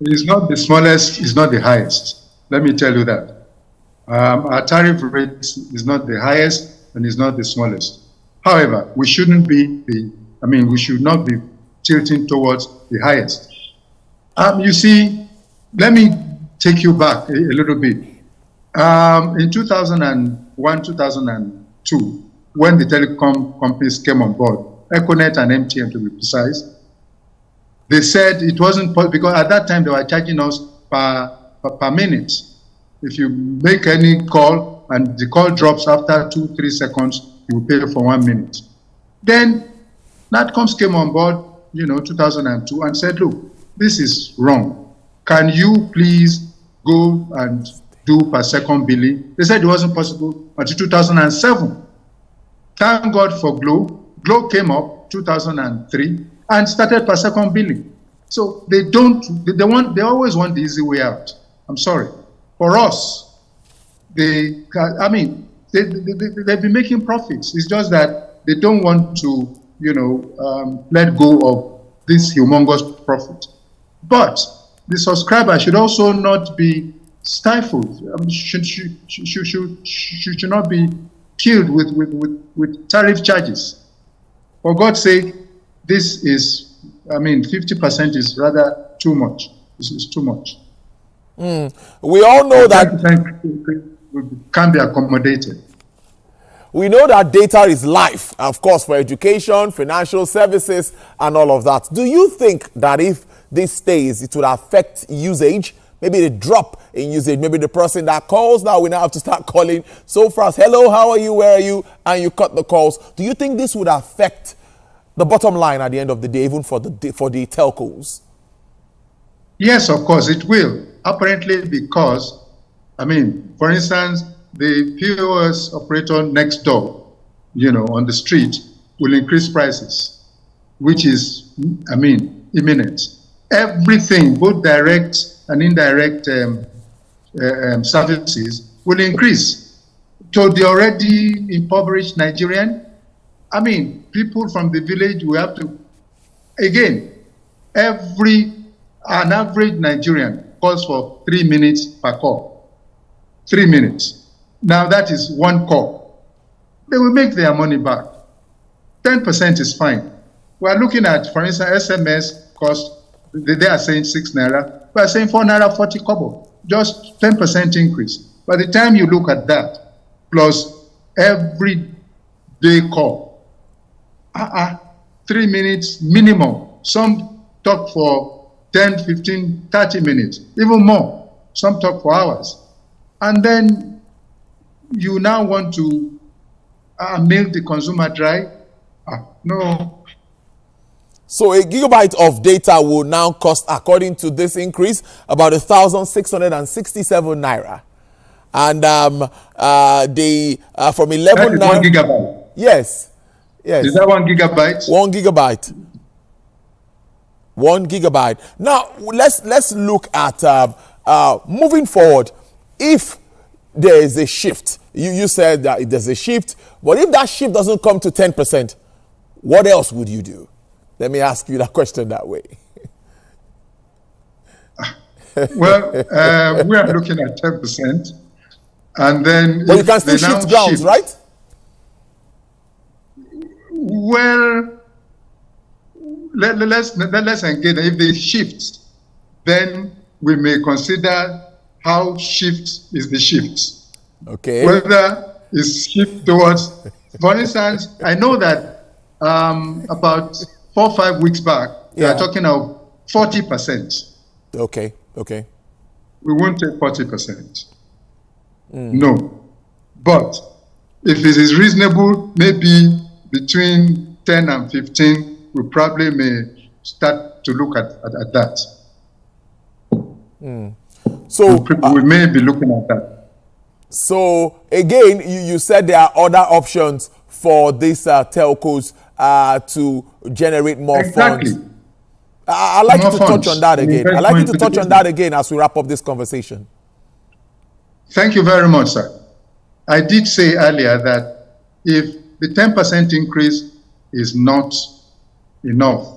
It's not the smallest, it's not the highest. Let me tell you that. Our tariff rate is not the highest and it's not the smallest. However, we shouldn't be we should not be tilting towards the highest. You see, let me take you back a little bit. In 2001, 2002, when the telecom companies came on board, Econet and MTN to be precise, They said it wasn't possible because at that time they were charging us per minute. If you make any call and the call drops after 2-3 seconds, you will pay for 1 minute. Then NatComs came on board, 2002, and said, look, this is wrong. Can you please go and do per second billing? They said it wasn't possible until 2007. Thank God for Glo. Glo came up 2003 and started per second billing. So they always want the easy way out. I'm sorry. For us, they've been making profits. It's just that they don't want to, let go of this humongous profit. But the subscriber should also not be stifled. Should not be killed with tariff charges. For God's sake, this is, 50% is rather too much. This is too much. We all know that can be accommodated. We know that data is life, of course, for education, financial services, and all of that. Do you think that if this stays, it will affect usage? Maybe the drop in usage, maybe the person that calls now, we now have to start calling so fast. Hello, how are you? Where are you? And you cut the calls. Do you think this would affect the bottom line at the end of the day, even for the telcos? Yes, of course, it will. Apparently because, for instance, the POS operator next door, on the street will increase prices, which is, imminent. Everything, both direct and indirect services will increase. To the already impoverished Nigerian, people from the village will have to, again, an average Nigerian calls for 3 minutes per call. 3 minutes. Now that is one call. They will make their money back. 10% is fine. We are looking at, for instance, SMS cost, they are saying 6 naira. We are saying 4 naira 40 kobo. Just 10% increase. By the time you look at that, plus every day call, 3 minutes minimum. Some talk for 10, 15, 30 minutes, even more. Some talk for hours. And then you now want to milk the consumer dry? No. So a gigabyte of data will now cost, according to this increase, about 1,667 naira. And from 11 naira. 1 gigabyte. Yes. Is that 1 gigabyte? 1 gigabyte. 1 gigabyte. Now let's look at moving forward. If there is a shift, you said that there's a shift, but if that shift doesn't come to 10%, what else would you do? Let me ask you that question that way. Well, we are looking at 10%, and then but you can still shift grounds, right? Well, let's engage. If they shift, then we may consider how shift is the shift. Okay. Whether it's shift towards, for instance, I know that about 4 or 5 weeks back, they are talking of 40%. Okay, okay. We won't take 40%. No. But if it is reasonable, maybe between 10 and 15, we probably may start to look at that. So we may be looking at that. So again, you said there are other options for these telcos to generate more funds. I'd like you to touch on that again. I'd like you to touch on that again as we wrap up this conversation. Thank you very much, sir. I did say earlier that if the 10% increase is not enough,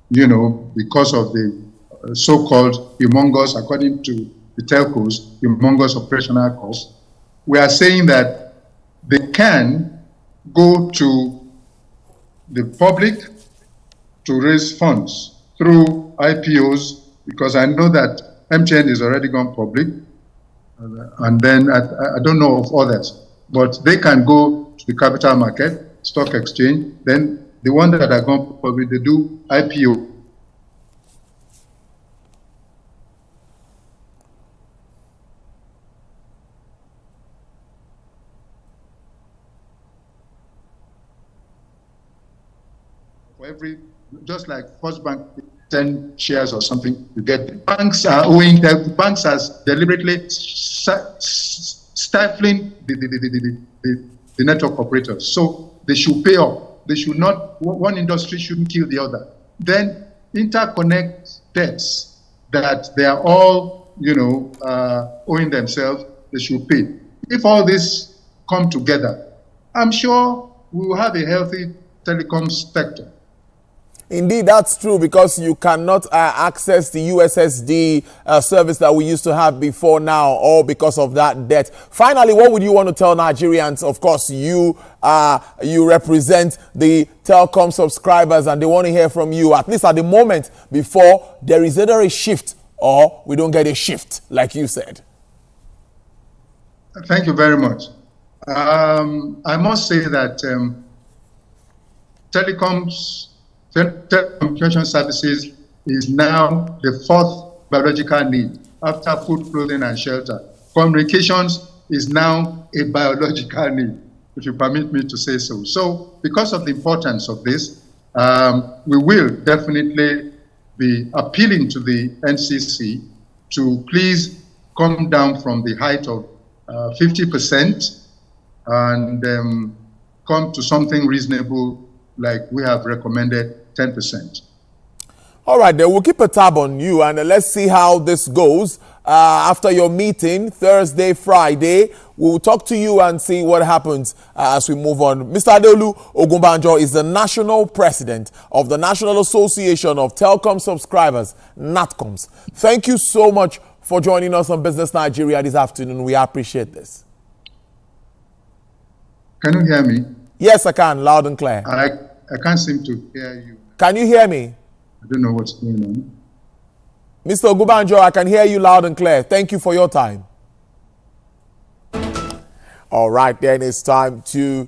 because of the so-called humongous, according to the telcos, humongous operational costs, we are saying that they can go to the public to raise funds through IPOs, because I know that MTN is already gone public, and then I don't know of others, but they can go to the capital market, stock exchange, then the ones that are gone public, they do IPO. For every, just like First Bank, 10 shares or something, you get. Banks are owing, the banks are deliberately stifling the network operators. So they should pay up. They should not, one industry shouldn't kill the other. Then interconnect debts that they are all, owing themselves, they should pay. If all this come together, I'm sure we will have a healthy telecom sector. Indeed, that's true, because you cannot access the USSD service that we used to have before now, all because of that debt. Finally, what would you want to tell Nigerians? Of course, you represent the Telecom subscribers, and they want to hear from you, at least at the moment, before there is either a shift or we don't get a shift, like you said. Thank you very much. I must say that telecommunication services is now the fourth biological need after food, clothing, and shelter. Communications is now a biological need, if you permit me to say so. So, because of the importance of this, we will definitely be appealing to the NCC to please come down from the height of 50% and come to something reasonable, like we have recommended, 10%. All right, then we'll keep a tab on you, and let's see how this goes. After your meeting, Thursday, Friday, we'll talk to you and see what happens as we move on. Mr. Adeolu Ogunbanjo is the national president of the National Association of Telecom Subscribers, NATCOMS. Thank you so much for joining us on Business Nigeria this afternoon. We appreciate this. Can you hear me? Yes, I can, loud and clear. I can't seem to hear you. Can you hear me? I don't know what's going on. Mr. Ogunbanjo, I can hear you loud and clear. Thank you for your time. All right, then it's time to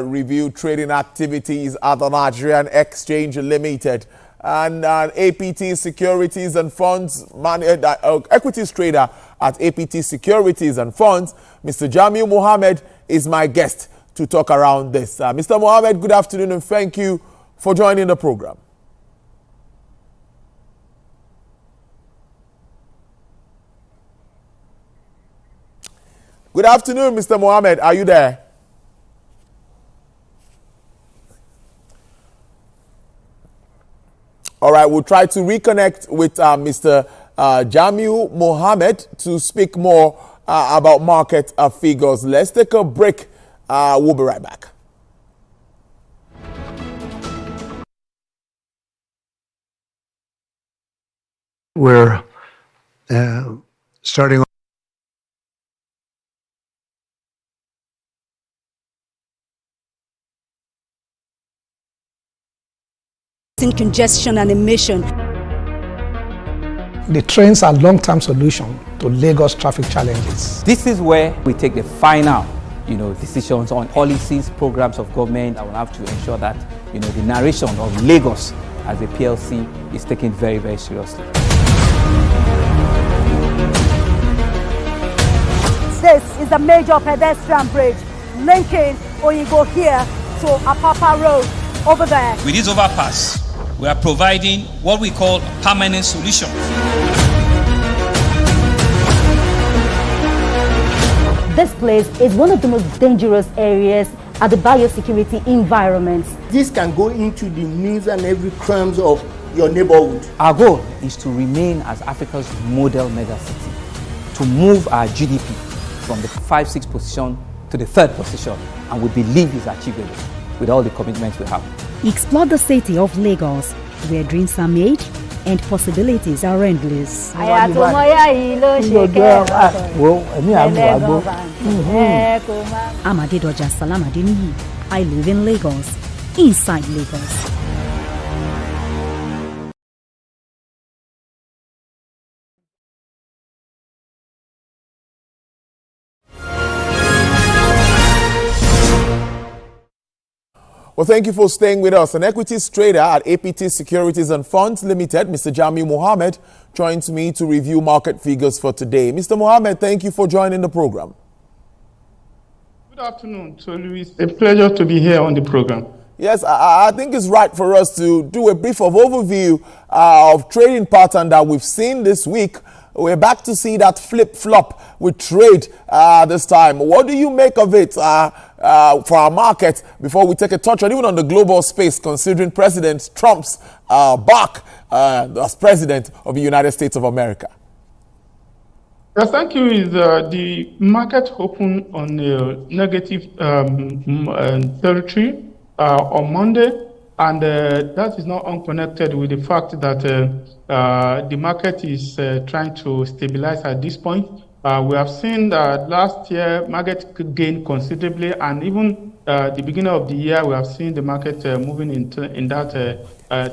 review trading activities at the Nigerian Exchange Limited. And APT Securities and Funds, equities trader at APT Securities and Funds, Mr. Jamiu Mohammed, is my guest to talk around this. Mr. Mohammed, good afternoon, and thank you for joining the program. Good afternoon, Mr. Mohammed. Are you there? All right, we'll try to reconnect with Mr. Jamiu Mohammed to speak more about market figures. Let's take a break. We'll be right back. We're starting in congestion and emission. The trains are long-term solution to Lagos traffic challenges. This is where we take the final, decisions on policies, programs of government. I will have to ensure that, the narration of Lagos as a PLC is taken very, very seriously. This is a major pedestrian bridge linking Oyingo here to Apapa Road over there. With this overpass, we are providing what we call a permanent solution. This place is one of the most dangerous areas at the biosecurity environment. This can go into the news and every crumbs of your neighborhood. Our goal is to remain as Africa's model megacity, to move our GDP from the 5-6 position to the 3rd position, and we believe it's achievable with all the commitments we have. Explore the city of Lagos, where dreams are made and possibilities are endless. Amadedoja Salamadini. I live in Lagos, inside Lagos. Well, thank you for staying with us. An equities trader at APT Securities and Funds Limited, Mr. Jamiu Mohammed, joins me to review market figures for today. Mr. Mohammed, thank you for joining the program. Good afternoon, Tolu. It's a pleasure to be here on the program. Yes, I think it's right for us to do a brief overview of trading pattern that we've seen this week. We're back to see that flip-flop with trade this time. What do you make of it for our market before we take a touch on even on the global space, considering President Trump's back as President of the United States of America? Yes, thank you. Is the market opened on a negative territory on Monday, and that is not unconnected with the fact that the market is trying to stabilize at this point. We have seen that last year market gained considerably, and even the beginning of the year we have seen the market moving in that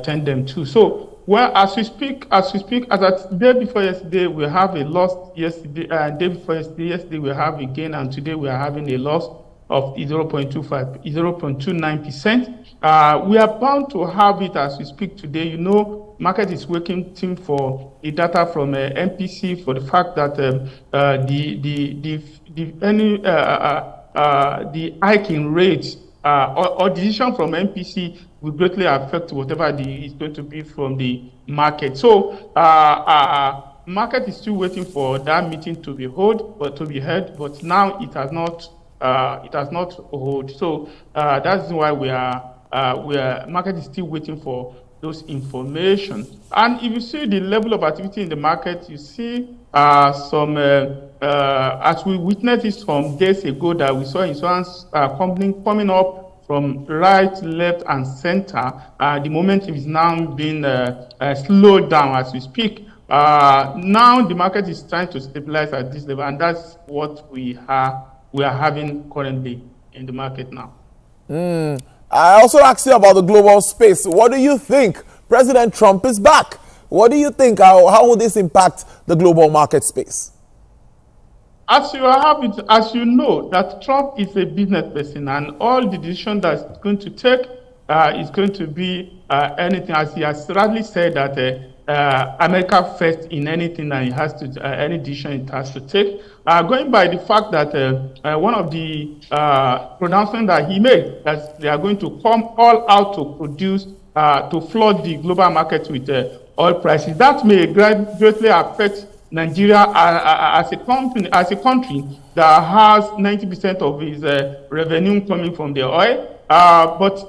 tandem too. So, well, as we speak, as at day before yesterday we have a loss. Yesterday, day before yesterday we have a gain, and today we are having a loss of 0.29%. We are bound to have it as we speak today. You know, market is waiting for the data from MPC for the fact that the hike in rates or decision from MPC will greatly affect whatever is going to be from the market. So market is still waiting for that meeting to be held, but now it has not hold. So that's why market is still waiting for those information. And if you see the level of activity in the market, you see some as we witnessed this some days ago, that we saw insurance company coming up from right, left, and center. The momentum is now being slowed down as we speak. Now the market is trying to stabilize at this level, and that's what we are having currently in the market now. I also asked you about the global space. What do you think? President Trump is back. What do you think? How will this impact the global market space? As you know, that Trump is a business person, and all the decision that he's going to take is going to be anything, as he has rightly said, that America first in anything that he has to, any decision it has to take. Going by the fact that one of the pronouncements that he made, that they are going to come all out to produce, to flood the global market with oil prices. That may greatly affect Nigeria as a country that has 90% of its revenue coming from the oil. But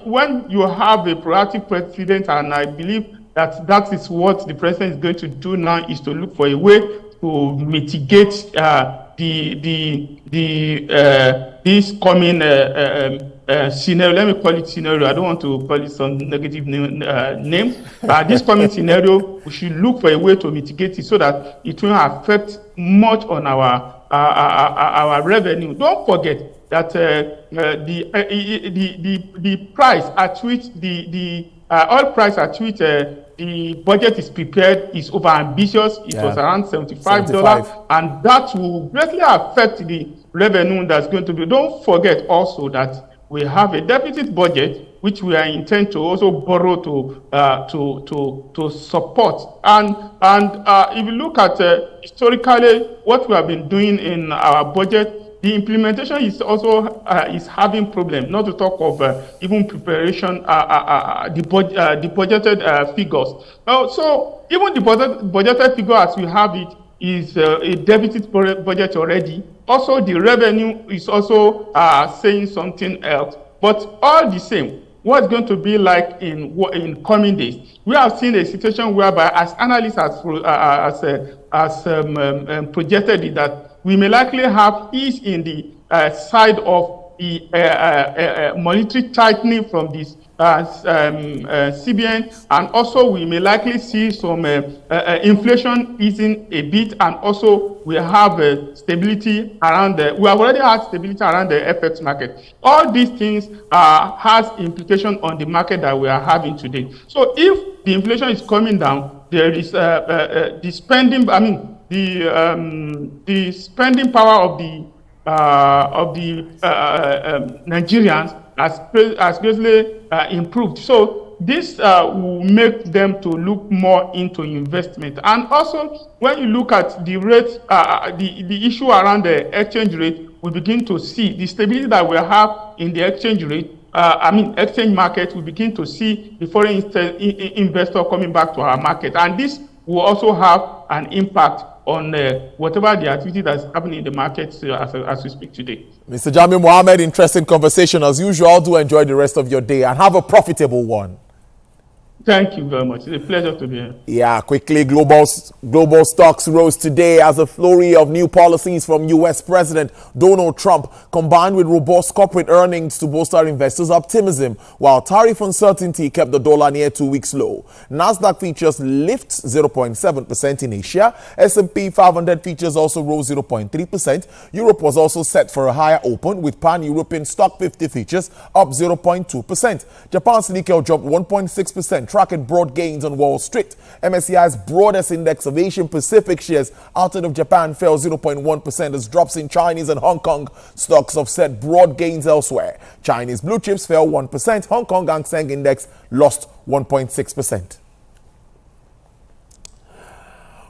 when you have a proactive president, and I believe that is what the president is going to do now, is to look for a way to mitigate this coming scenario. Let me call it scenario. I don't want to call it some negative name. This coming scenario, we should look for a way to mitigate it so that it won't affect much on our revenue. Don't forget that the price at which the oil price at which the budget is prepared is over ambitious. It was around $75, and that will greatly affect the revenue that's going to be. Don't forget also that we have a deficit budget which we are intent to also borrow to support. And if you look at historically what we have been doing in our budget, the implementation is also is having problem. Not to talk of even preparation, the budgeted figures. So even the budgeted figure as we have it is a deficit budget already. Also, the revenue is also saying something else. But all the same, what's going to be like in coming days? We have seen a situation whereby, as analysts has projected it, that we may likely have ease in the side of the monetary tightening from this CBN, and also we may likely see some inflation easing a bit, and also we have stability around we have already had stability around the FX market. All these things has implication on the market that we are having today. So if the inflation is coming down, there is the spending. I mean, the spending power of the Nigerians has greatly improved. So this will make them to look more into investment. And also, when you look at the rate, the issue around the exchange rate, we begin to see the stability that we have in the exchange rate exchange market, we begin to see the foreign investor coming back to our market. And this will also have an impact on whatever the activity that's happening in the market as we speak today. Mr. Jami Mohammed, interesting conversation as usual. Do enjoy the rest of your day and have a profitable one. Thank you very much. It's a pleasure to be here. Yeah, quickly, global stocks rose today as a flurry of new policies from U.S. President Donald Trump combined with robust corporate earnings to bolster investors' optimism, while tariff uncertainty kept the dollar near 2-week low. Nasdaq futures lift 0.7% in Asia. S&P 500 futures also rose 0.3%. Europe was also set for a higher open, with pan-European stock 50 futures up 0.2%. Japan's Nikkei dropped 1.6%. Tracking broad gains on Wall Street. MSCI's broadest index of Asian Pacific shares outside of Japan fell 0.1% as drops in Chinese and Hong Kong stocks offset broad gains elsewhere. Chinese blue chips fell 1%. Hong Kong Hang Seng Index lost 1.6%.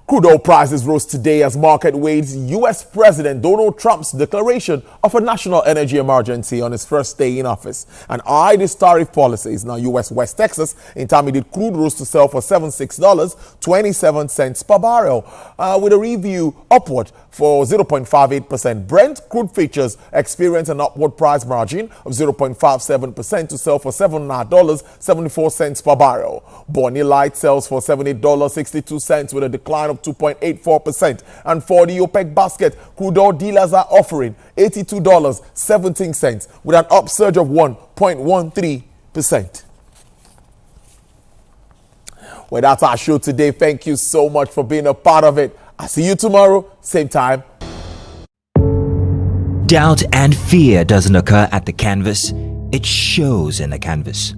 Crude oil prices rose today as market weighs U.S. President Donald Trump's declaration of a national energy emergency on his first day in office and eyed his tariff policies. Now, U.S. West Texas intermediate crude rose to sell for $76.27 per barrel, with a review upward for 0.58%. Brent crude futures experienced an upward price margin of 0.57% to sell for $7.74 per barrel. Bonnie Light sells for $78.62 with a decline of 2.84%. And for the OPEC basket, crude oil dealers are offering $82.17 with an upsurge of 1.13%. Well, that's our show today. Thank you so much for being a part of it. I'll see you tomorrow, same time. Doubt and fear doesn't occur at the canvas. It shows in the canvas.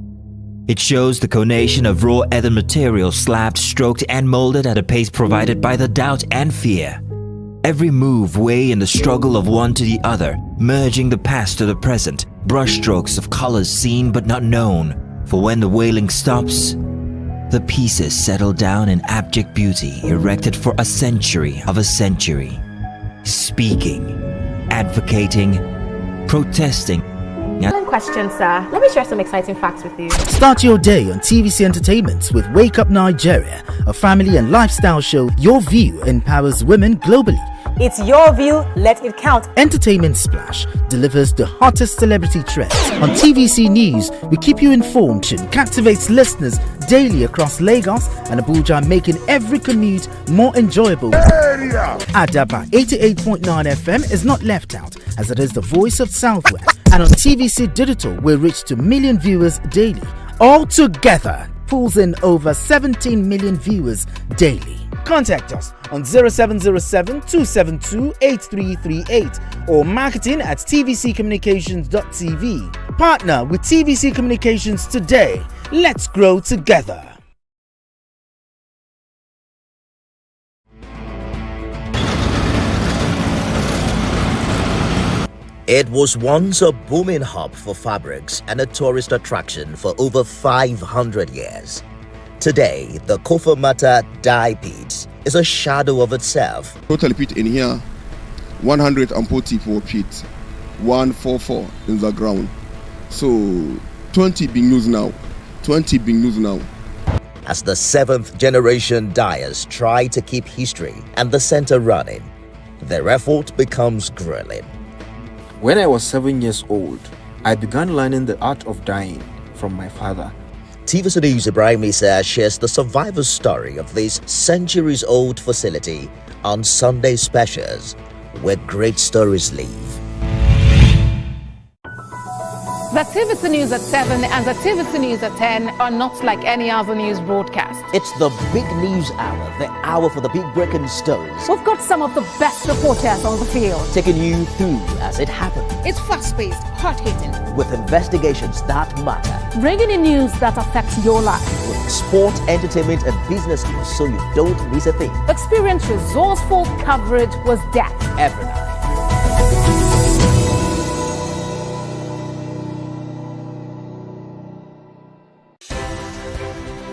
It shows the conation of raw earthen material slabbed, stroked and molded at a pace provided by the doubt and fear. Every move way in the struggle of one to the other, merging the past to the present, brushstrokes of colors seen but not known. For when the wailing stops, the pieces settle down in abject beauty erected for a century of a century. Speaking, advocating, protesting. One question, sir. Let me share some exciting facts with you. Start your day on TVC Entertainment with Wake Up Nigeria, a family and lifestyle show. Your view empowers women globally. It's your view, let it count. Entertainment Splash delivers the hottest celebrity trends. On TVC News, we keep you informed and captivates listeners daily across Lagos and Abuja, making every commute more enjoyable. Adaba 88.9 FM is not left out, as it is the voice of Southwest. And on TVC Digital, we reach to million viewers daily. All together, pulls in over 17 million viewers daily. Contact us on 0707-272-8338 or marketing@tvccommunications.tv. Partner with TVC Communications today. Let's grow together. It was once a booming hub for fabrics and a tourist attraction for over 500 years. Today, the Kofamata dye pit is a shadow of itself. Total pit in here, 144 pit, 144 in the ground. So 20 being used now. As the 7th generation dyers try to keep history and the center running, their effort becomes grueling. When I was 7 years old, I began learning the art of dyeing from my father. TVC News Ibrahim Issa shares the survivor's story of this centuries-old facility on Sunday Specials, where great stories live. The TVC News at 7 and the TVC News at 10 are not like any other news broadcast. It's the big news hour, the hour for the big breaking stories. We've got some of the best reporters on the field, taking you through as it happens. It's fast-paced, hard-hitting, with investigations that matter. bringing in news that affects your life. With sport, entertainment and business news so you don't miss a thing. Experience resourceful coverage with depth every night.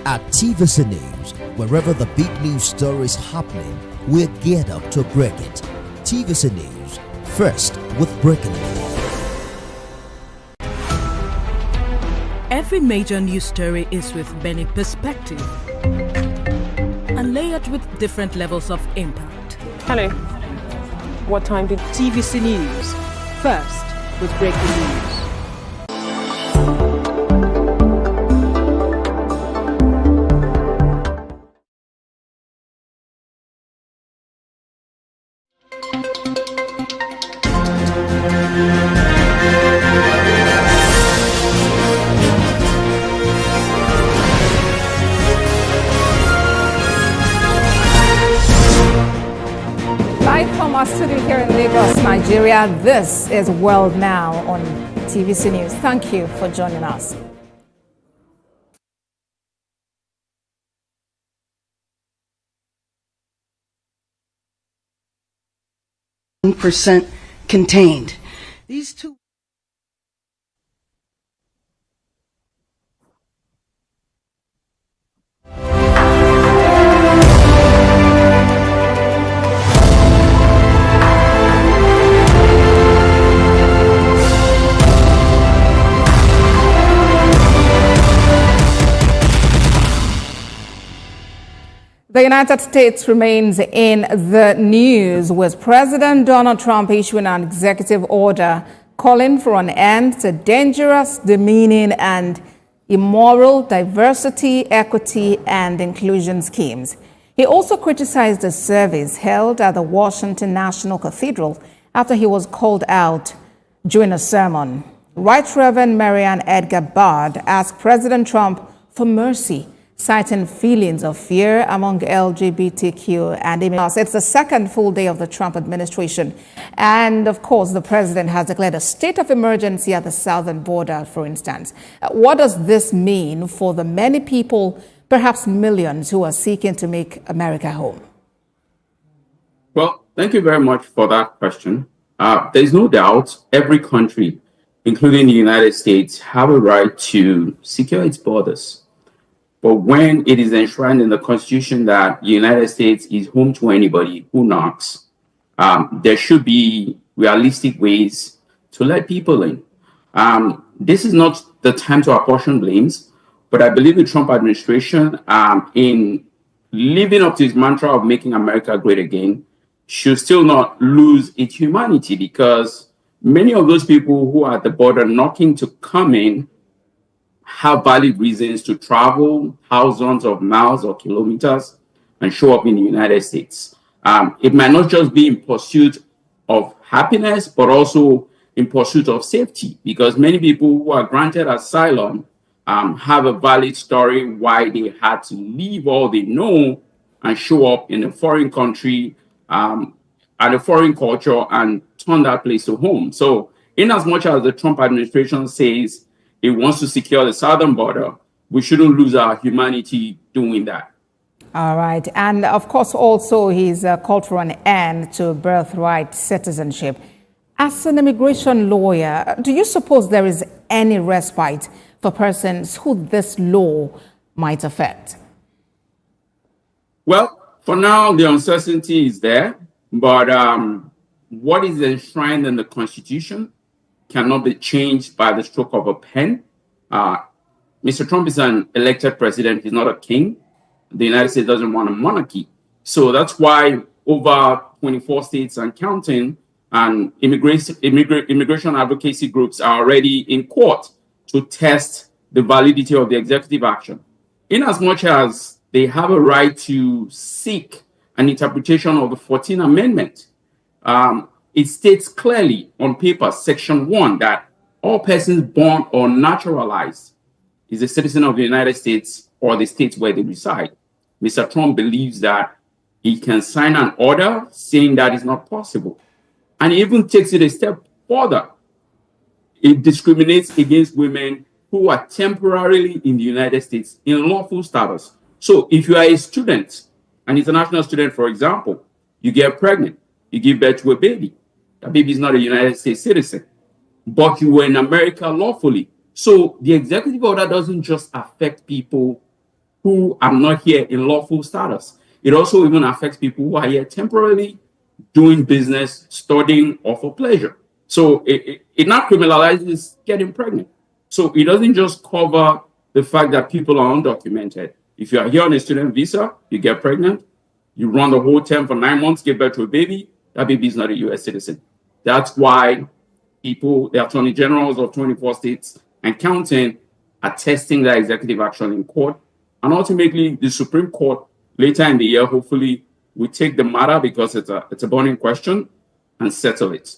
At TVC News, wherever the big news story is happening, we're geared up to break it. TVC News, first with breaking news. Every major news story is with many perspectives and layered with different levels of impact. Hello. What time did TVC News? First with breaking news. Studio here in Lagos, Nigeria. This is World Now on TVC News. Thank you for joining us. % contained. These two. The United States remains in the news, with President Donald Trump issuing an executive order calling for an end to dangerous, demeaning, and immoral diversity, equity, and inclusion schemes. He also criticized the service held at the Washington National Cathedral after he was called out during a sermon. Right Reverend Marian Edgar Bard asked President Trump for mercy, citing feelings of fear among LGBTQ and immigrants. It's the second full day of the Trump administration. And of course, the president has declared a state of emergency at the southern border, for instance. What does this mean for the many people, perhaps millions, who are seeking to make America home? Well, thank you very much for that question. There's no doubt every country, including the United States, have a right to secure its borders. But when it is enshrined in the Constitution that the United States is home to anybody who knocks, there should be realistic ways to let people in. This is not the time to apportion blames, but I believe the Trump administration, in living up to its mantra of making America great again, should still not lose its humanity, because many of those people who are at the border knocking to come in have valid reasons to travel thousands of miles or kilometers and show up in the United States. It might not just be in pursuit of happiness, but also in pursuit of safety, because many people who are granted asylum have a valid story why they had to leave all they know and show up in a foreign country and a foreign culture and turn that place to home. So in as much as the Trump administration says it wants to secure the southern border, we shouldn't lose our humanity doing that. All right. And of course, also, he's called for an end to birthright citizenship. As an immigration lawyer, do you suppose there is any respite for persons who this law might affect? Well, for now, the uncertainty is there. But what is enshrined in the Constitution cannot be changed by the stroke of a pen. Mr. Trump is an elected president. He's not a king. The United States doesn't want a monarchy. So that's why over 24 states and counting and immigration advocacy groups are already in court to test the validity of the executive action. In as much as they have a right to seek an interpretation of the 14th Amendment, it states clearly on paper, Section 1, that all persons born or naturalized is a citizen of the United States or the states where they reside. Mr. Trump believes that he can sign an order saying that is not possible. And he even takes it a step further. It discriminates against women who are temporarily in the United States in lawful status. So if you are a student, an international student, for example, you get pregnant, you give birth to a baby. That baby is not a United States citizen, but you were in America lawfully. So the executive order doesn't just affect people who are not here in lawful status. It also even affects people who are here temporarily doing business, studying, or for pleasure. So it now criminalizes getting pregnant. So it doesn't just cover the fact that people are undocumented. If you are here on a student visa, you get pregnant, you run the whole term for 9 months, give birth to a baby, that baby is not a U.S. citizen. That's why people, the attorney generals of 24 states and counting, are testing that executive action in court. And ultimately, the Supreme Court, later in the year, hopefully, will take the matter, because it's a burning question, and settle it.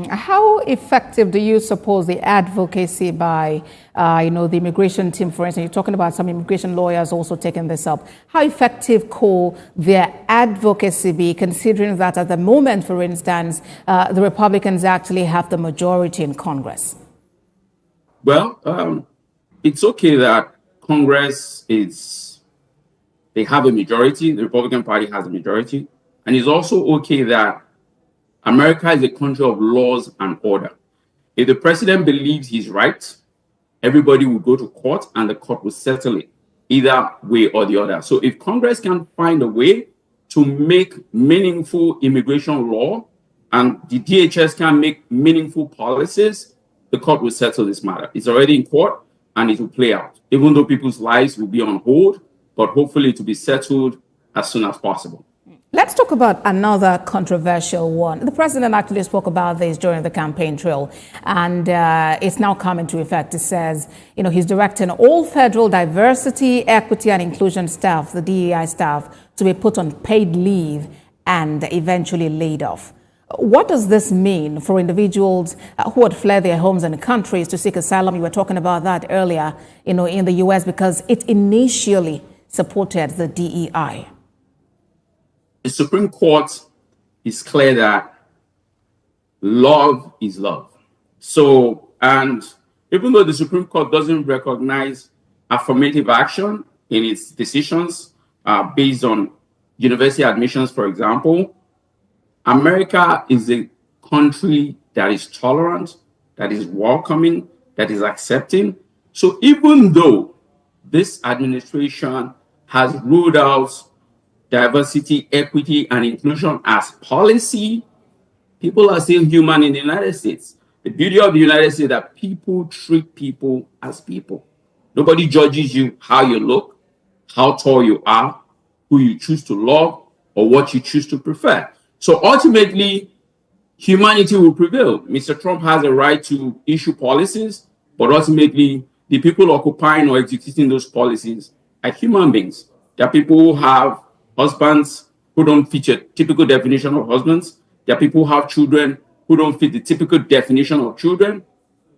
How effective do you suppose the advocacy by, the immigration team, for instance, you're talking about some immigration lawyers also taking this up. How effective could their advocacy be, considering that at the moment, for instance, the Republicans actually have the majority in Congress? Well, it's okay that Congress they have a majority, the Republican Party has a majority, and it's also okay that America is a country of laws and order. If the president believes he's right, everybody will go to court and the court will settle it, either way or the other. So if Congress can find a way to make meaningful immigration law and the DHS can make meaningful policies, the court will settle this matter. It's already in court and it will play out, even though people's lives will be on hold, but hopefully it will be settled as soon as possible. Let's talk about another controversial one. The president actually spoke about this during the campaign trail, and it's now come into effect. It says, he's directing all federal diversity, equity, and inclusion staff, the DEI staff, to be put on paid leave and eventually laid off. What does this mean for individuals who had fled their homes and countries to seek asylum? You were talking about that earlier, in the U.S., because it initially supported the DEI. The Supreme Court is clear that love is love. So, and even though the Supreme Court doesn't recognize affirmative action in its decisions based on university admissions, for example, America is a country that is tolerant, that is welcoming, that is accepting. So even though this administration has ruled out diversity, equity, and inclusion as policy, people are still human in the United States. The beauty of the United States is that people treat people as people. Nobody judges you how you look, how tall you are, who you choose to love, or what you choose to prefer. So ultimately, humanity will prevail. Mr. Trump has a right to issue policies, but ultimately, the people occupying or executing those policies are human beings. There are people who have husbands who don't fit a typical definition of husbands. There are people who have children who don't fit the typical definition of children,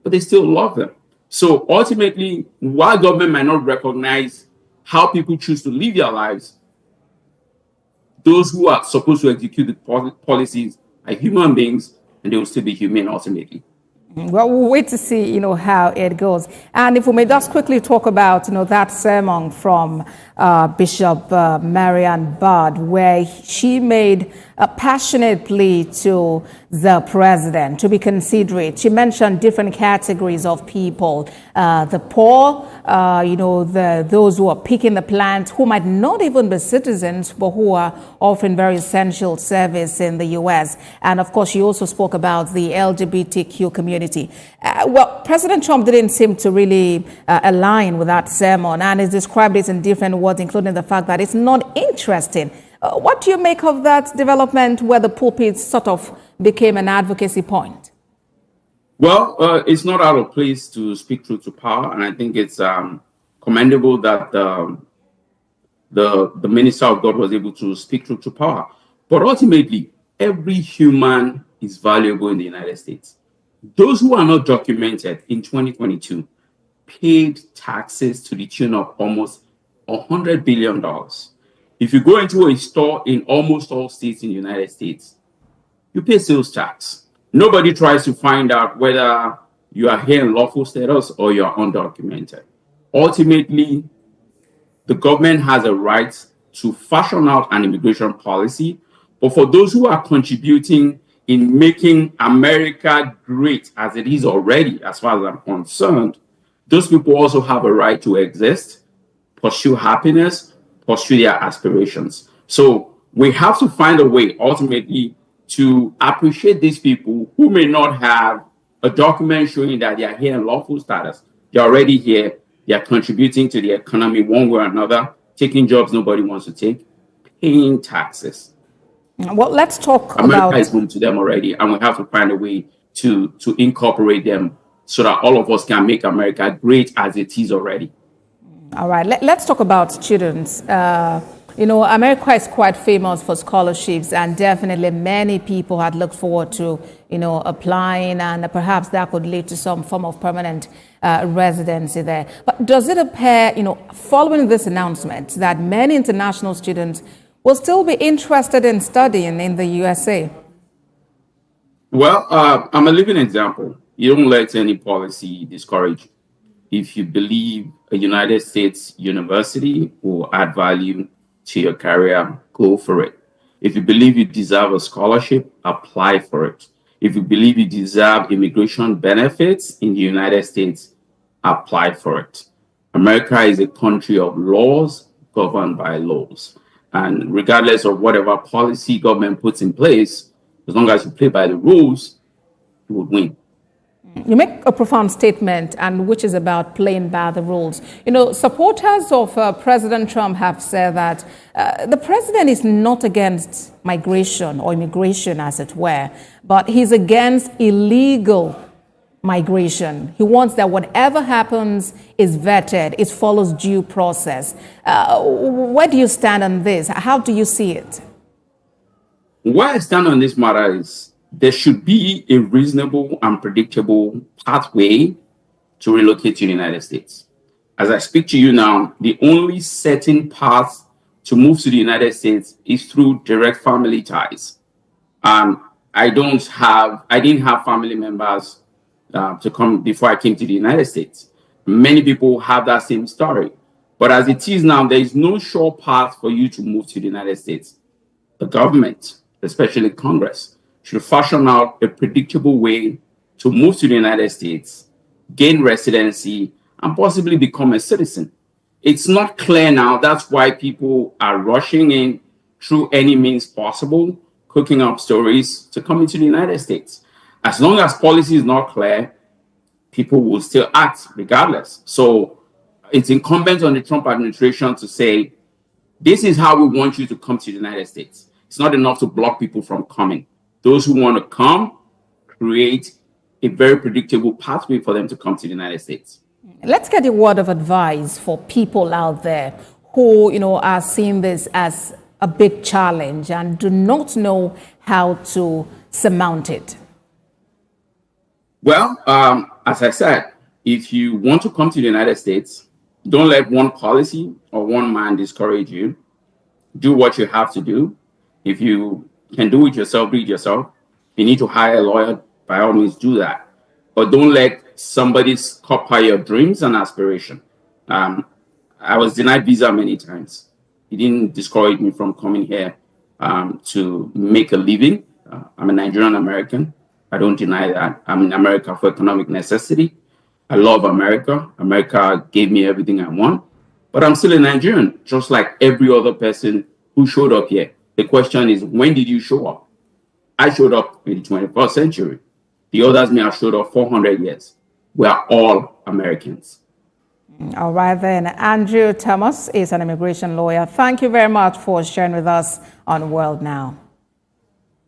but they still love them. So ultimately, while government might not recognize how people choose to live their lives, those who are supposed to execute the policies are human beings, and they will still be humane ultimately. Well, we'll wait to see, how it goes. And if we may just quickly talk about, that sermon from Bishop Marian Bard, where she made a passionate plea to the president to be considerate. She mentioned different categories of people, the poor, those who are picking the plant, who might not even be citizens, but who are offering very essential service in the U.S. And of course, she also spoke about the LGBTQ community. Well, President Trump didn't seem to really align with that sermon, and he described it in different words, including the fact that it's not interesting. What do you make of that development where the pulpit sort of became an advocacy point? Well, it's not out of place to speak truth to power, and I think it's commendable that the minister of God was able to speak truth to power. But ultimately, every human is valuable in the United States. Those who are not documented in 2022 paid taxes to the tune of almost $100 billion. If you go into a store in almost all states in the United States, you pay sales tax. Nobody tries to find out whether you are here in lawful status or you are undocumented. Ultimately, the government has a right to fashion out an immigration policy, but for those who are contributing in making America great as it is already, as far as I'm concerned, those people also have a right to exist, pursue happiness, pursue their aspirations. So we have to find a way ultimately to appreciate these people who may not have a document showing that they are here in lawful status. They're already here, They are contributing to the economy one way or another, taking jobs nobody wants to take, paying taxes. Well, let's talk America is home to them already, and we have to find a way to incorporate them so that all of us can make America great as it is already. All right, let's talk about students. You know, America is quite famous for scholarships, and definitely many people had looked forward to, you know, applying, and perhaps that could lead to some form of permanent residency there. But does it appear, you know, following this announcement, that many international students will still be interested in studying in the USA? Well, I'm a living example. You don't let any policy discourage you. If you believe a United States university will add value to your career, go for it. If you believe you deserve a scholarship, apply for it. If you believe you deserve immigration benefits in the United States, apply for it. America is a country of laws governed by laws. And regardless of whatever policy government puts in place, as long as you play by the rules, you would win. You make a profound statement, and which is about playing by the rules. You know, supporters of President Trump have said that the president is not against migration or immigration, as it were, but he's against illegal migration. He wants that whatever happens is vetted, it follows due process. Where do you stand on this? How do you see it? Where I stand on this matter is there should be a reasonable and predictable pathway to relocate to the United States. As I speak to you now, the only certain path to move to the United States is through direct family ties. I didn't have family members to come before I came to the United States. Many people have that same story. But as it is now, there is no sure path for you to move to the United States. The government, especially Congress, should fashion out a predictable way to move to the United States, gain residency, and possibly become a citizen. It's not clear now. That's why people are rushing in through any means possible, cooking up stories to come into the United States. As long as policy is not clear, people will still act regardless. So it's incumbent on the Trump administration to say, this is how we want you to come to the United States. It's not enough to block people from coming. Those who want to come, create a very predictable pathway for them to come to the United States. Let's get a word of advice for people out there who, you know, are seeing this as a big challenge and do not know how to surmount it. Well, as I said, if you want to come to the United States, don't let one policy or one man discourage you. Do what you have to do. If you can do it yourself, do it yourself. If you need to hire a lawyer, by all means do that. But don't let somebody copy your dreams and aspiration. I was denied visa many times. It didn't discourage me from coming here to make a living. I'm a Nigerian American. I don't deny that. I'm in America for economic necessity. I love America. America gave me everything I want. But I'm still a Nigerian, just like every other person who showed up here. The question is, when did you show up? I showed up in the 21st century. The others may have showed up 400 years. We are all Americans. All right, then. Andrew Thomas is an immigration lawyer. Thank you very much for sharing with us on World Now.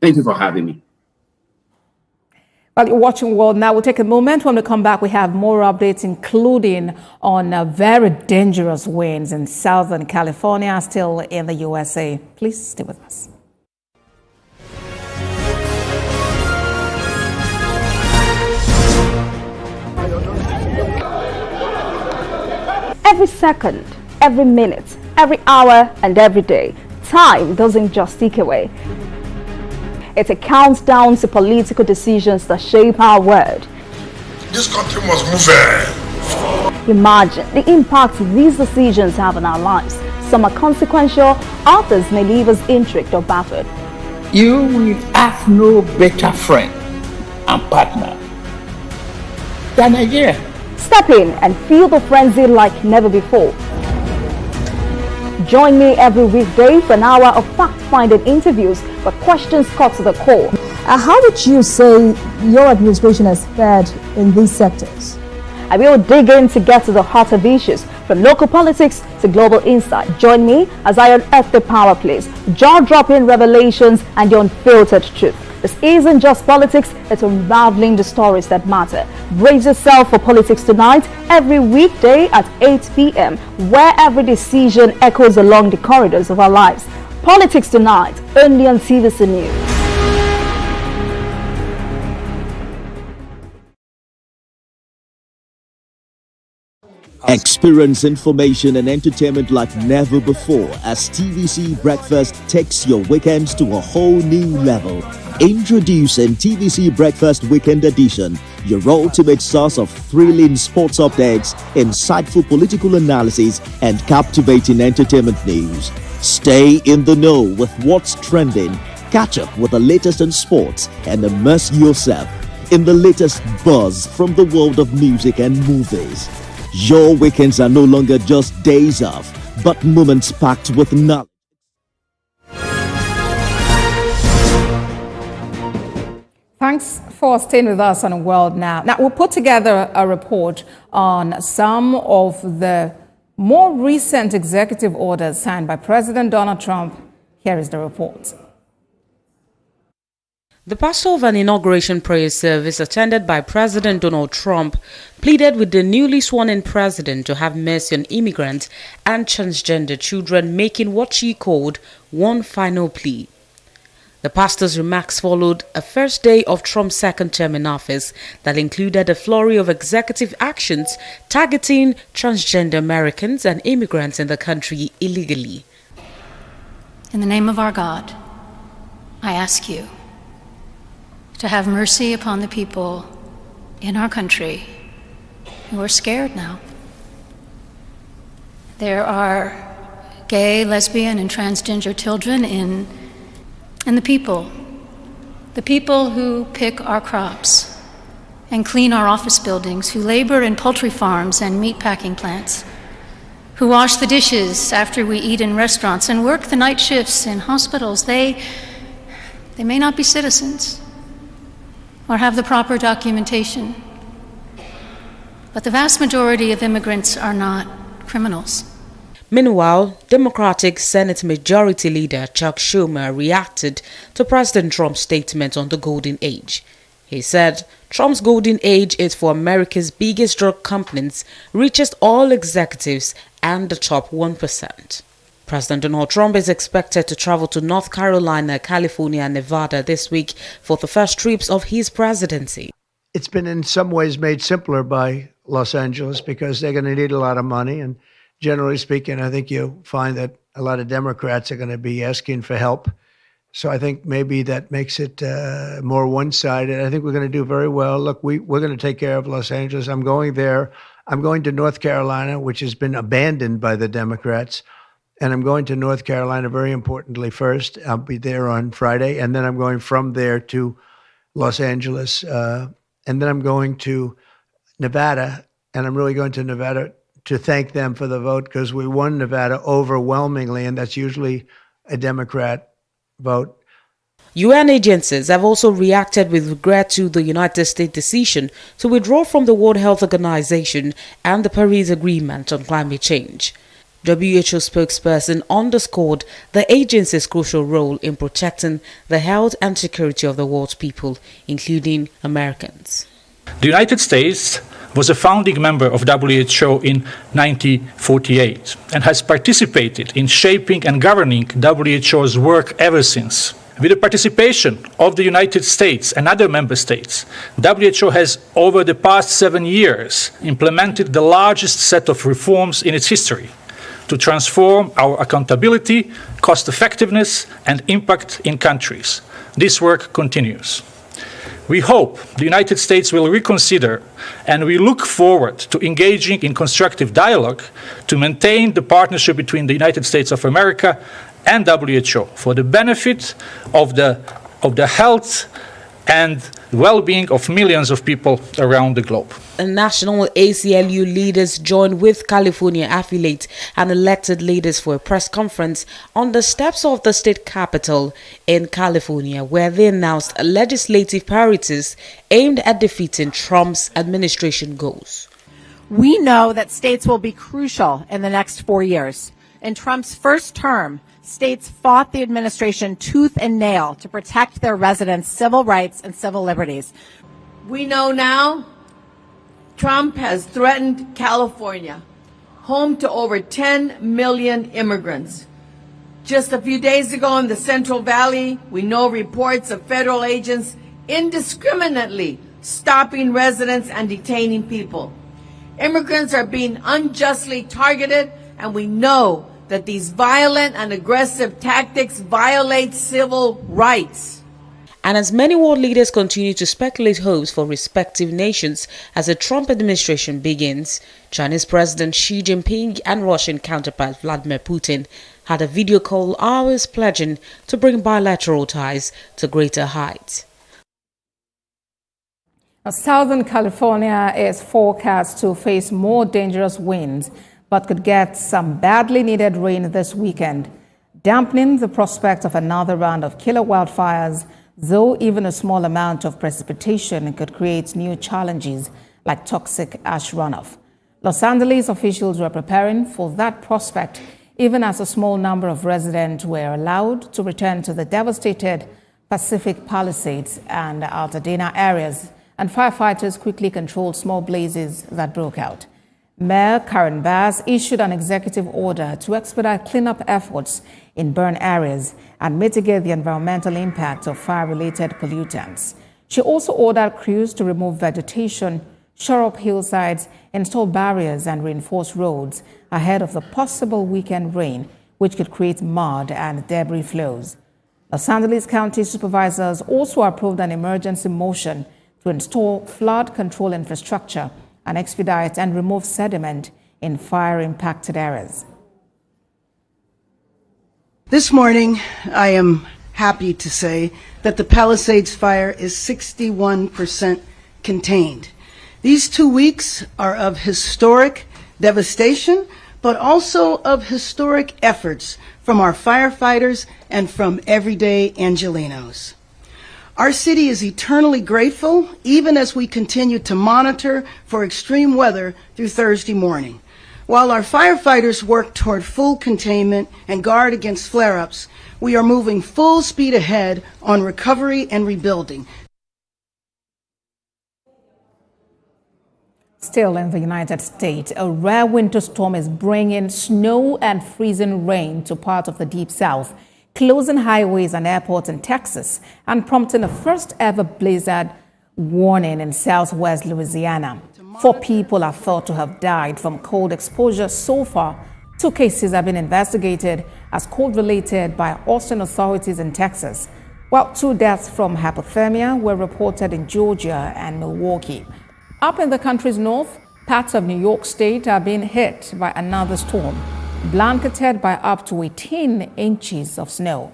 Thank you for having me. Well, you're watching World Now. We'll take a moment. When we come back, we have more updates, including on very dangerous winds in Southern California, still in the USA. Please stay with us. Every second, every minute, every hour, and every day, time doesn't just tick away. It's a countdown to political decisions that shape our world. This country must move. Imagine the impact these decisions have on our lives. Some are consequential, others may leave us intrigued or baffled. You will have no better friend and partner than Nigeria. Step in and feel the frenzy like never before. Join me every weekday for an hour of fact-finding interviews where questions cut to the core. How would you say your administration has fared in these sectors? I will dig in to get to the heart of issues, from local politics to global insight. Join me as I unearth the power plays, jaw-dropping revelations and the unfiltered truth. This isn't just politics, it's unraveling the stories that matter. Brace yourself for Politics Tonight every weekday at 8 p.m, where every decision echoes along the corridors of our lives. Politics Tonight, only on TVC News. Experience information and entertainment like never before as TVC Breakfast takes your weekends to a whole new level. Introducing TVC Breakfast Weekend Edition, your ultimate source of thrilling sports updates, insightful political analysis, and captivating entertainment news. Stay in the know with what's trending, catch up with the latest in sports, and immerse yourself in the latest buzz from the world of music and movies. Your weekends are no longer just days off, but moments packed with knowledge. Thanks for staying with us on World Now. Now, we'll put together a report on some of the more recent executive orders signed by President Donald Trump. Here is the report. The pastor of an inauguration prayer service attended by President Donald Trump pleaded with the newly sworn-in president to have mercy on immigrants and transgender children, making what she called one final plea. The pastor's remarks followed a first day of Trump's second term in office that included a flurry of executive actions targeting transgender Americans and immigrants in the country illegally. In the name of our God, I ask you to have mercy upon the people in our country who are scared now. There are gay, lesbian, and transgender children in the people who pick our crops and clean our office buildings, who labor in poultry farms and meatpacking plants, who wash the dishes after we eat in restaurants and work the night shifts in hospitals. They may not be citizens or have the proper documentation, but the vast majority of immigrants are not criminals. Meanwhile, Democratic Senate Majority Leader Chuck Schumer reacted to President Trump's statement on the Golden Age. He said Trump's Golden Age is for America's biggest drug companies, richest oil executives, and the top 1%. President Donald Trump is expected to travel to North Carolina, California, and Nevada this week for the first trips of his presidency. It's been in some ways made simpler by Los Angeles because they're going to need a lot of money. And generally speaking, I think you'll find that a lot of Democrats are going to be asking for help. So I think maybe that makes it more one-sided. I think we're going to do very well. Look, we're going to take care of Los Angeles. I'm going there. I'm going to North Carolina, which has been abandoned by the Democrats. And I'm going to North Carolina, very importantly, first. I'll be there on Friday. And then I'm going from there to Los Angeles. And then I'm going to Nevada. And I'm really going to Nevada to thank them for the vote because we won Nevada overwhelmingly. And that's usually a Democrat vote. UN agencies have also reacted with regret to the United States decision to withdraw from the World Health Organization and the Paris Agreement on climate change. WHO spokesperson underscored the agency's crucial role in protecting the health and security of the world's people, including Americans. The United States was a founding member of WHO in 1948 and has participated in shaping and governing WHO's work ever since. With the participation of the United States and other member states, WHO has, over the past 7 years, implemented the largest set of reforms in its history to transform our accountability, cost effectiveness, and impact in countries. This work continues. We hope the United States will reconsider, and we look forward to engaging in constructive dialogue to maintain the partnership between the United States of America and WHO for the benefit of the health and well-being of millions of people around the globe. National ACLU leaders joined with California affiliate and elected leaders for a press conference on the steps of the state capitol in California, where they announced legislative priorities aimed at defeating Trump's administration goals. We know that states will be crucial in the next 4 years. In Trump's first term, states fought the administration tooth and nail to protect their residents' civil rights and civil liberties. We know now Trump has threatened California, home to over 10 million immigrants. Just a few days ago in the Central Valley, we know reports of federal agents indiscriminately stopping residents and detaining people. Immigrants are being unjustly targeted, and we know that these violent and aggressive tactics violate civil rights. And as many world leaders continue to speculate hopes for respective nations as the Trump administration begins, Chinese President Xi Jinping and Russian counterpart Vladimir Putin had a video call hours pledging to bring bilateral ties to greater heights. Southern California is forecast to face more dangerous winds, but could get some badly needed rain this weekend, dampening the prospect of another round of killer wildfires, though even a small amount of precipitation could create new challenges like toxic ash runoff. Los Angeles officials were preparing for that prospect, even as a small number of residents were allowed to return to the devastated Pacific Palisades and Altadena areas, and firefighters quickly controlled small blazes that broke out. Mayor Karen Bass issued an executive order to expedite cleanup efforts in burn areas and mitigate the environmental impact of fire-related pollutants. She also ordered crews to remove vegetation, shore up hillsides, install barriers and reinforce roads ahead of the possible weekend rain, which could create mud and debris flows. Los Angeles County supervisors also approved an emergency motion to install flood control infrastructure and expedite and remove sediment in fire-impacted areas. This morning, I am happy to say that the Palisades fire is 61% contained. These 2 weeks are of historic devastation, but also of historic efforts from our firefighters and from everyday Angelenos. Our city is eternally grateful, even as we continue to monitor for extreme weather through Thursday morning. While our firefighters work toward full containment and guard against flare-ups, we are moving full speed ahead on recovery and rebuilding. Still in the United States, a rare winter storm is bringing snow and freezing rain to parts of the Deep South, closing highways and airports in Texas and prompting a first-ever blizzard warning in southwest Louisiana. 4 people are thought to have died from cold exposure so far. 2 cases have been investigated as cold-related by Austin authorities in Texas, while 2 deaths from hypothermia were reported in Georgia and Milwaukee. Up in the country's north, parts of New York State are being hit by another storm, blanketed by up to 18 inches of snow.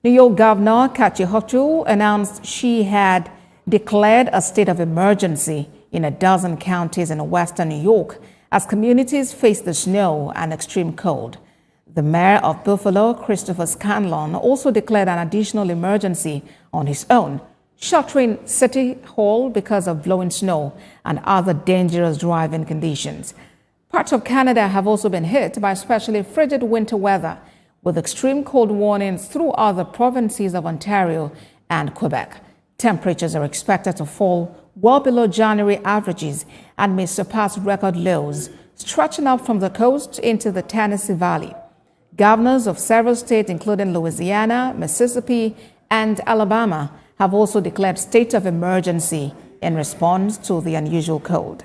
New York Governor Kathy Hochul announced she had declared a state of emergency in a dozen counties in western New York as communities face the snow and extreme cold. The mayor of Buffalo, Christopher Scanlon, also declared an additional emergency on his own, shuttering City Hall because of blowing snow and other dangerous driving conditions. Parts of Canada have also been hit by especially frigid winter weather, with extreme cold warnings through other provinces of Ontario and Quebec. Temperatures are expected to fall well below January averages and may surpass record lows, stretching up from the coast into the Tennessee Valley. Governors of several states, including Louisiana, Mississippi, and Alabama, have also declared state of emergency in response to the unusual cold.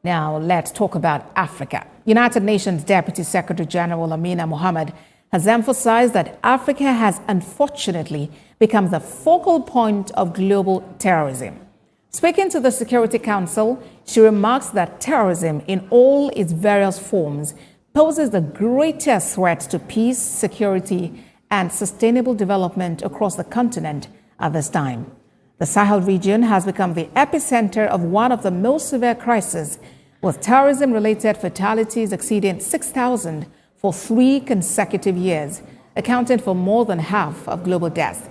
Now, let's talk about Africa. United Nations Deputy Secretary General Amina Mohammed has emphasized that Africa has unfortunately become the focal point of global terrorism. Speaking to the Security Council, she remarks that terrorism in all its various forms poses the greatest threat to peace, security, and sustainable development across the continent at this time. The Sahel region has become the epicenter of one of the most severe crises, with terrorism-related fatalities exceeding 6,000 for 3 consecutive years, accounting for more than half of global deaths.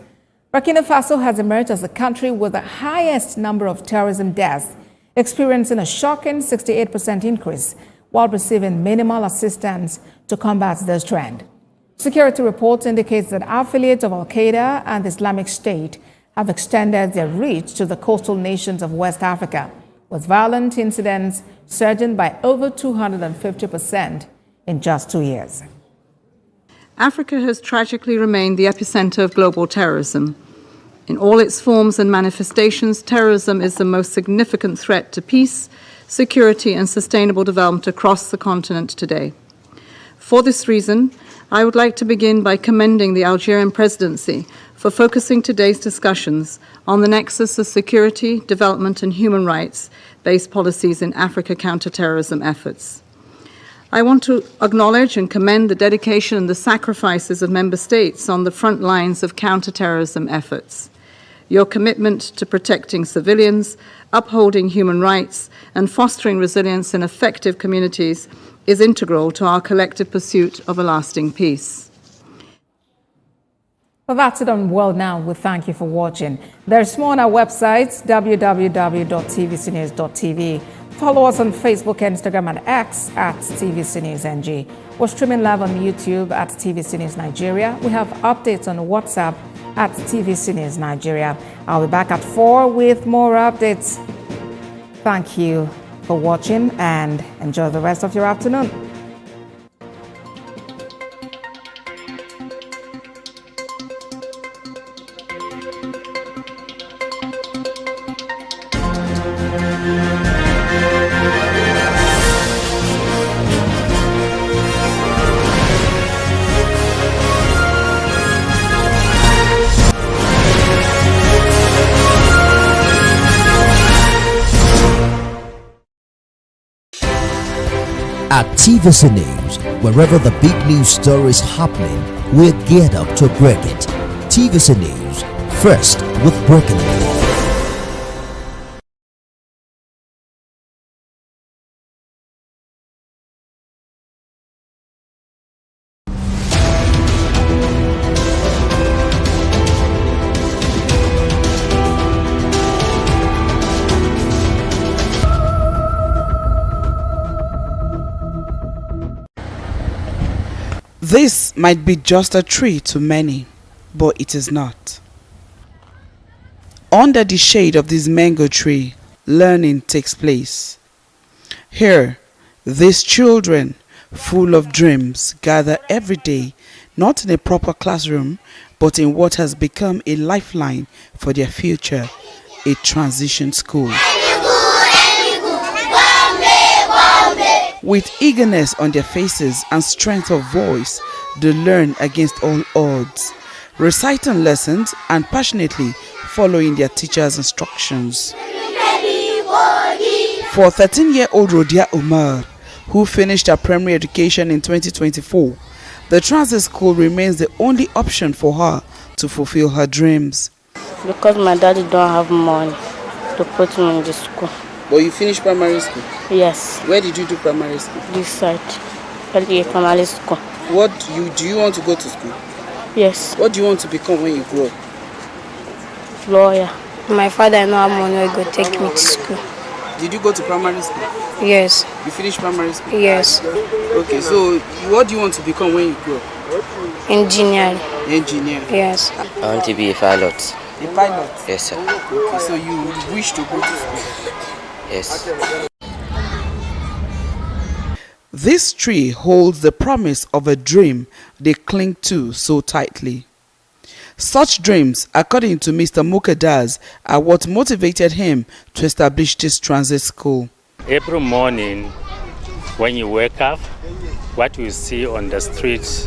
Burkina Faso has emerged as the country with the highest number of terrorism deaths, experiencing a shocking 68% increase while receiving minimal assistance to combat this trend. Security reports indicate that affiliates of Al-Qaeda and the Islamic State have extended their reach to the coastal nations of West Africa, with violent incidents surging by over 250% in just 2 years. Africa has tragically remained the epicenter of global terrorism. In all its forms and manifestations, terrorism is the most significant threat to peace, security, and sustainable development across the continent today. For this reason, I would like to begin by commending the Algerian presidency for focusing today's discussions on the nexus of security, development, and human rights-based policies in Africa counterterrorism efforts. I want to acknowledge and commend the dedication and the sacrifices of member states on the front lines of counterterrorism efforts. Your commitment to protecting civilians, upholding human rights, and fostering resilience in effective communities is integral to our collective pursuit of a lasting peace. Well, that's it on World Now. We thank you for watching. There's more on our website, www.tvcnews.tv. Follow us on Facebook, Instagram, and X at TVC News NG. We're streaming live on YouTube at TVC News Nigeria. We have updates on WhatsApp at TVC News Nigeria. I'll be back at 4 with more updates. Thank you for watching and enjoy the rest of your afternoon. At TVC News, wherever the big news story is happening, we're geared up to break it. TVC News, first with breaking news. This might be just a tree to many, but it is not. Under the shade of this mango tree, learning takes place. Here, these children, full of dreams, gather every day, not in a proper classroom, but in what has become a lifeline for their future, a transition school. With eagerness on their faces and strength of voice, they learn against all odds, reciting lessons and passionately following their teachers' instructions. For 13-year-old Rodia Umar, who finished her primary education in 2024, the transit school remains the only option for her to fulfill her dreams. Because my daddy don't have money to put me in the school. But you finished primary school? Yes. Where did you do primary school? This side. Primary school. What do you want to go to school? Yes. What do you want to become when you grow up? Lawyer. My father no have money to go take me to school. Did you go to primary school? Yes. You finished primary school? Yes. Okay, so what do you want to become when you grow up? Engineer. Engineer? Yes. I want to be a pilot. A pilot? Yes, sir. Okay, so you wish to go to school? Yes. This tree holds the promise of a dream they cling to so tightly. Such dreams, according to Mr. Mukadaz, are what motivated him to establish this transit school. Every morning when you wake up, what you see on the streets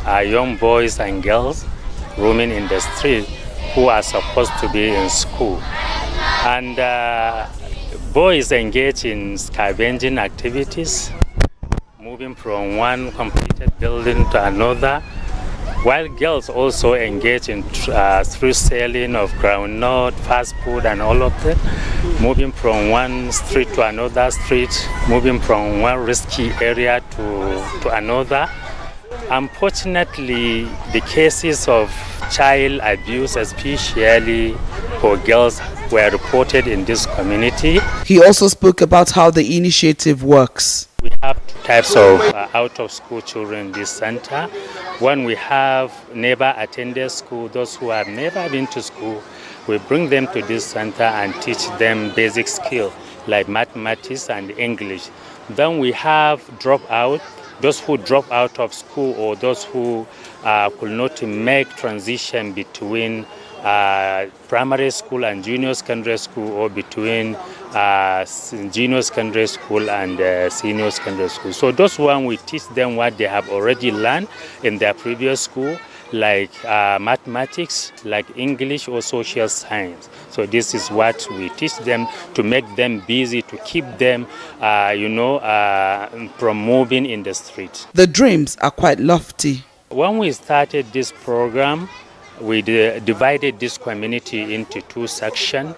are young boys and girls roaming in the street who are supposed to be in school. And boys engage in scavenging activities, moving from one completed building to another, while girls also engage in through selling of groundnut, fast food, and all of that, moving from one street to another street, moving from one risky area to another. Unfortunately, the cases of child abuse, especially for girls, were reported in this community. He also spoke about how the initiative works. We have two types of out-of-school children in this center. One, we have never attended school, those who have never been to school. We bring them to this center and teach them basic skills like mathematics and English. Then we have dropout, those who drop out of school or those who could not make transition between primary school and junior secondary school, or between junior secondary school and senior secondary school. So those one, we teach them what they have already learned in their previous school, like mathematics, like English or social science. So this is what we teach them to make them busy, to keep them, from moving in the street. The dreams are quite lofty. When we started this program, we divided this community into two sections.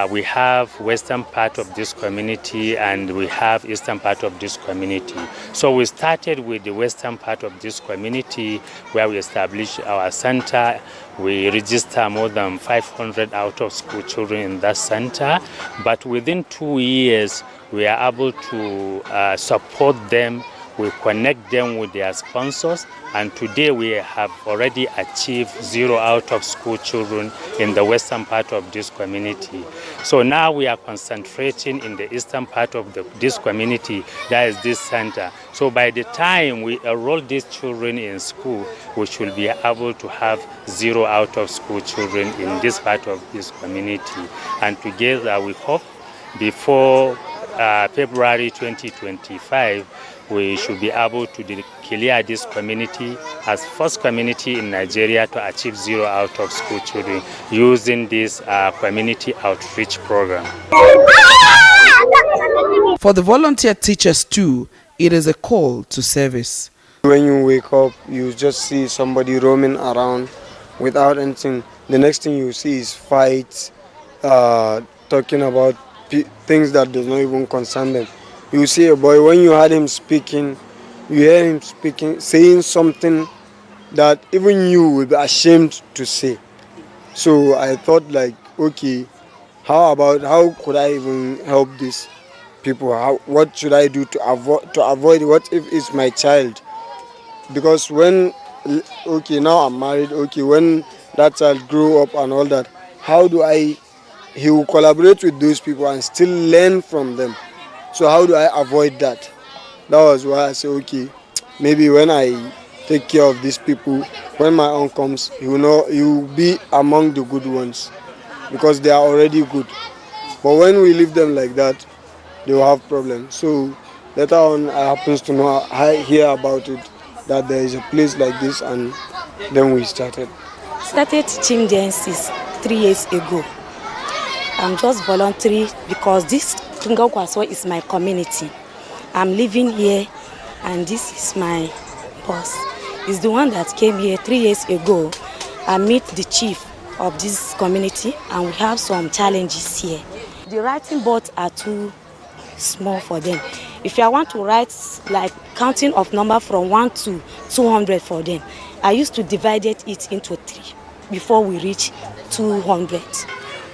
We have western part of this community and we have eastern part of this community. So we started with the western part of this community, where we established our center. We register more than 500 out-of-school children in that center. But within 2 years, we are able to support them. We connect them with their sponsors, and today we have already achieved 0 out-of-school children in the western part of this community. So now we are concentrating in the eastern part of this community, that is this center. So by the time we enroll these children in school, we should be able to have 0 out-of-school children in this part of this community. And together we hope before February 2025, we should be able to declare this community as first community in Nigeria to achieve 0 out-of-school children using this community outreach program. For the volunteer teachers too, it is a call to service. When you wake up, you just see somebody roaming around without anything. The next thing you see is fights, talking about things that does not even concern them. You see a boy, when you heard him speaking, you hear him speaking, saying something that even you will be ashamed to say. So I thought like, okay, how could I even help these people? What should I do to avoid what if it's my child? Because when, okay, now I'm married, okay, when that child grew up and all that, how do he will collaborate with those people and still learn from them. So how do I avoid that? That was why I said, okay, maybe when I take care of these people, when my own comes, he will be among the good ones, because they are already good. But when we leave them like that, they will have problems. So later on, I happens to know, I hear about it, that there is a place like this, and then we started. Started teaching dances 3 years ago. I'm just voluntary because this Gwagwalada is my community. I'm living here, and this is my boss. He's the one that came here 3 years ago. I met the chief of this community, and we have some challenges here. The writing boards are too small for them. If I want to write like counting of number from 1 to 200 for them, I used to divide it into 3 before we reach 200.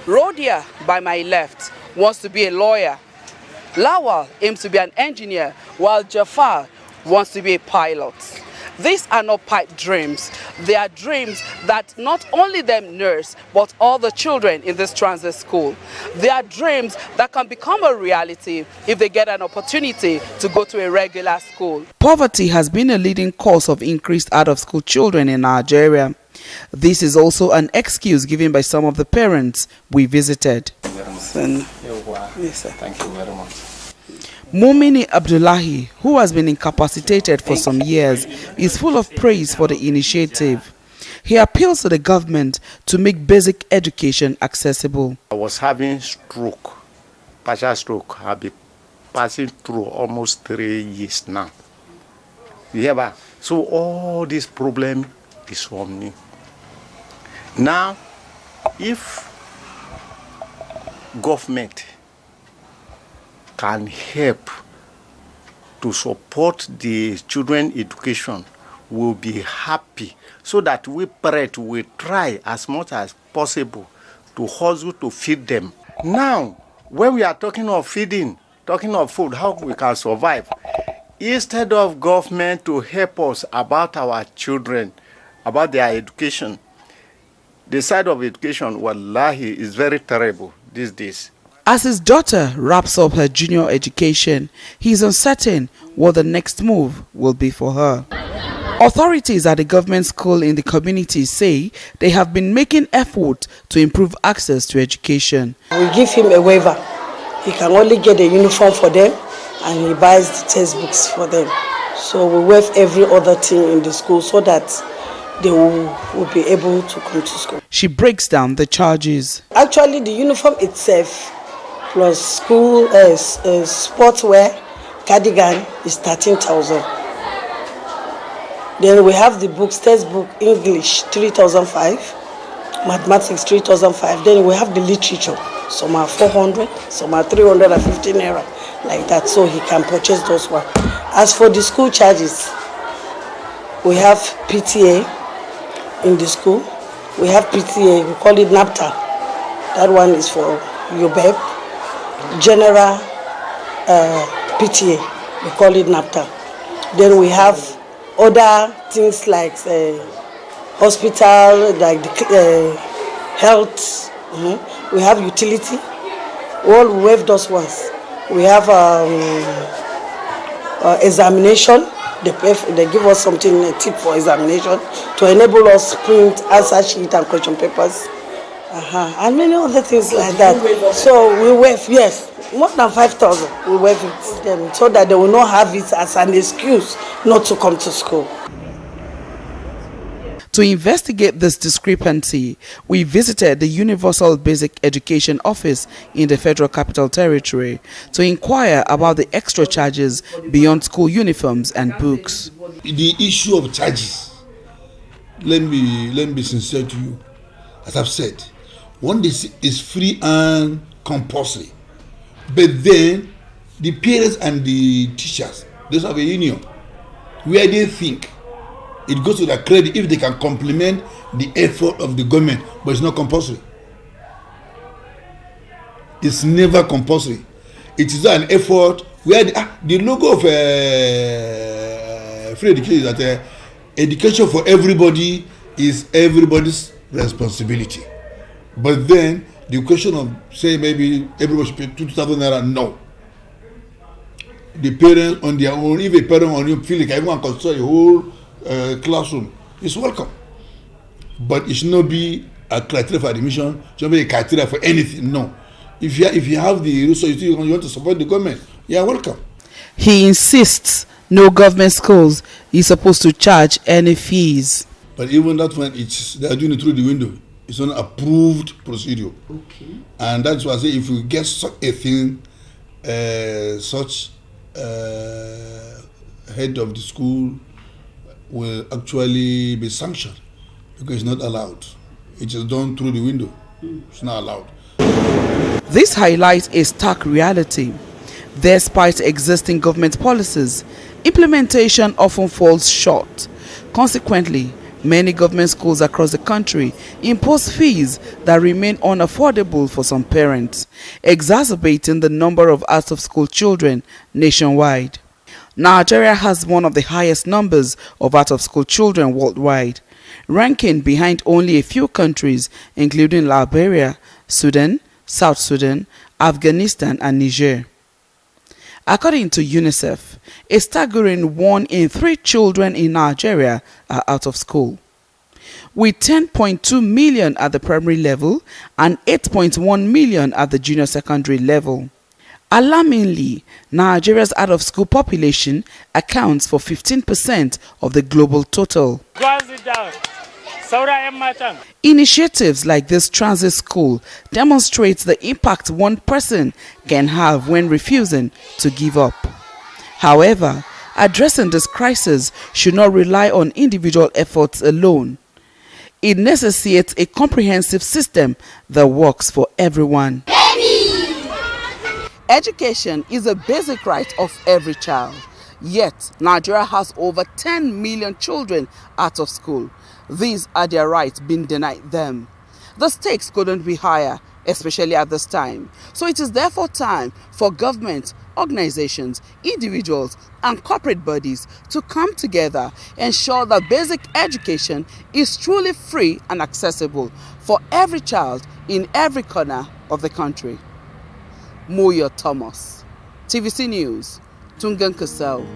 Rhodia, by my left, wants to be a lawyer. Lawal aims to be an engineer, while Jafar wants to be a pilot. These are not pipe dreams. They are dreams that not only them nurse, but all the children in this transit school. They are dreams that can become a reality if they get an opportunity to go to a regular school. Poverty has been a leading cause of increased out-of-school children in Nigeria. This is also an excuse given by some of the parents we visited. Yes, sir. Thank you very much. Mumini Abdullahi, who has been incapacitated for some years, is full of praise for the initiative. He appeals to the government to make basic education accessible. I was having stroke, partial stroke. I've been passing through almost 3 years now. Yeah, so all this problem is on me. Now, if government can help to support the children education will be happy, so that we parents will try as much as possible to hustle to feed them. Now, when we are talking of feeding, talking of food, how we can survive, instead of government to help us about our children, about their education, the side of education, wallahi, is very terrible these days. As his daughter wraps up her junior education, he is uncertain what the next move will be for her. Authorities at the government school in the community say they have been making effort to improve access to education. We give him a waiver. He can only get a uniform for them and he buys the textbooks for them. So we waive every other thing in the school so that they will be able to come to school. She breaks down the charges. Actually, the uniform itself plus school sportswear, cardigan is 13,000. Then we have the books, textbook, English 3,005, mathematics 3,005. Then we have the literature. Some are 400, some are 350 naira, like that. So he can purchase those ones. As for the school charges, we have PTA in the school. We have PTA, we call it NAPTA. That one is for Yobe. General PTA, we call it NAPTA. Then we have other things like hospital, like the health. We have utility. All we waive those ones. We have examination. They give us something, a tip for examination to enable us print answer sheet and question papers, and many other things like that. So we waive, yes, more than 5,000. We waive it them so that they will not have it as an excuse not to come to school. To investigate this discrepancy, we visited the Universal Basic Education Office in the Federal Capital Territory to inquire about the extra charges beyond school uniforms and books. The issue of charges, let me be sincere to you. As I've said, one is free and compulsory. But then the parents and the teachers, they have a union where they think it goes to their credit if they can complement the effort of the government, but it's not compulsory. It's never compulsory. It is an effort where the logo of free education is that education for everybody is everybody's responsibility. But then the question of say maybe everybody should pay 2,000 naira, no. The parents on their own, if a parent on you feel like everyone can control a whole classroom, it's welcome. But it should not be a criteria for admission, it should not be a criteria for anything, no. If you have the resources, you want to support the government, you are welcome. He insists no government schools is supposed to charge any fees. But even that one, they are doing it through the window. It's an approved procedure. Okay. And that's why I say if we get such a thing, such head of the school will actually be sanctioned because it's not allowed. It is done through the window. It's not allowed. This highlights a stark reality. Despite existing government policies, implementation often falls short. Consequently, many government schools across the country impose fees that remain unaffordable for some parents, exacerbating the number of out-of-school children nationwide. Nigeria has one of the highest numbers of out-of-school children worldwide, ranking behind only a few countries including Liberia, Sudan, South Sudan, Afghanistan and Niger. According to UNICEF, a staggering 1 in 3 children in Nigeria are out of school, with 10.2 million at the primary level and 8.1 million at the junior secondary level. Alarmingly, Nigeria's out-of-school population accounts for 15% of the global total. Initiatives like this transit school demonstrate the impact one person can have when refusing to give up. However, addressing this crisis should not rely on individual efforts alone. It necessitates a comprehensive system that works for everyone. Education is a basic right of every child. Yet, Nigeria has over 10 million children out of school. These are their rights being denied them. The stakes couldn't be higher, especially at this time. So it is therefore time for government, organizations, individuals, and corporate bodies to come together, ensure that basic education is truly free and accessible for every child in every corner of the country. Moyo Thomas, TVC News, Tungan Kusau.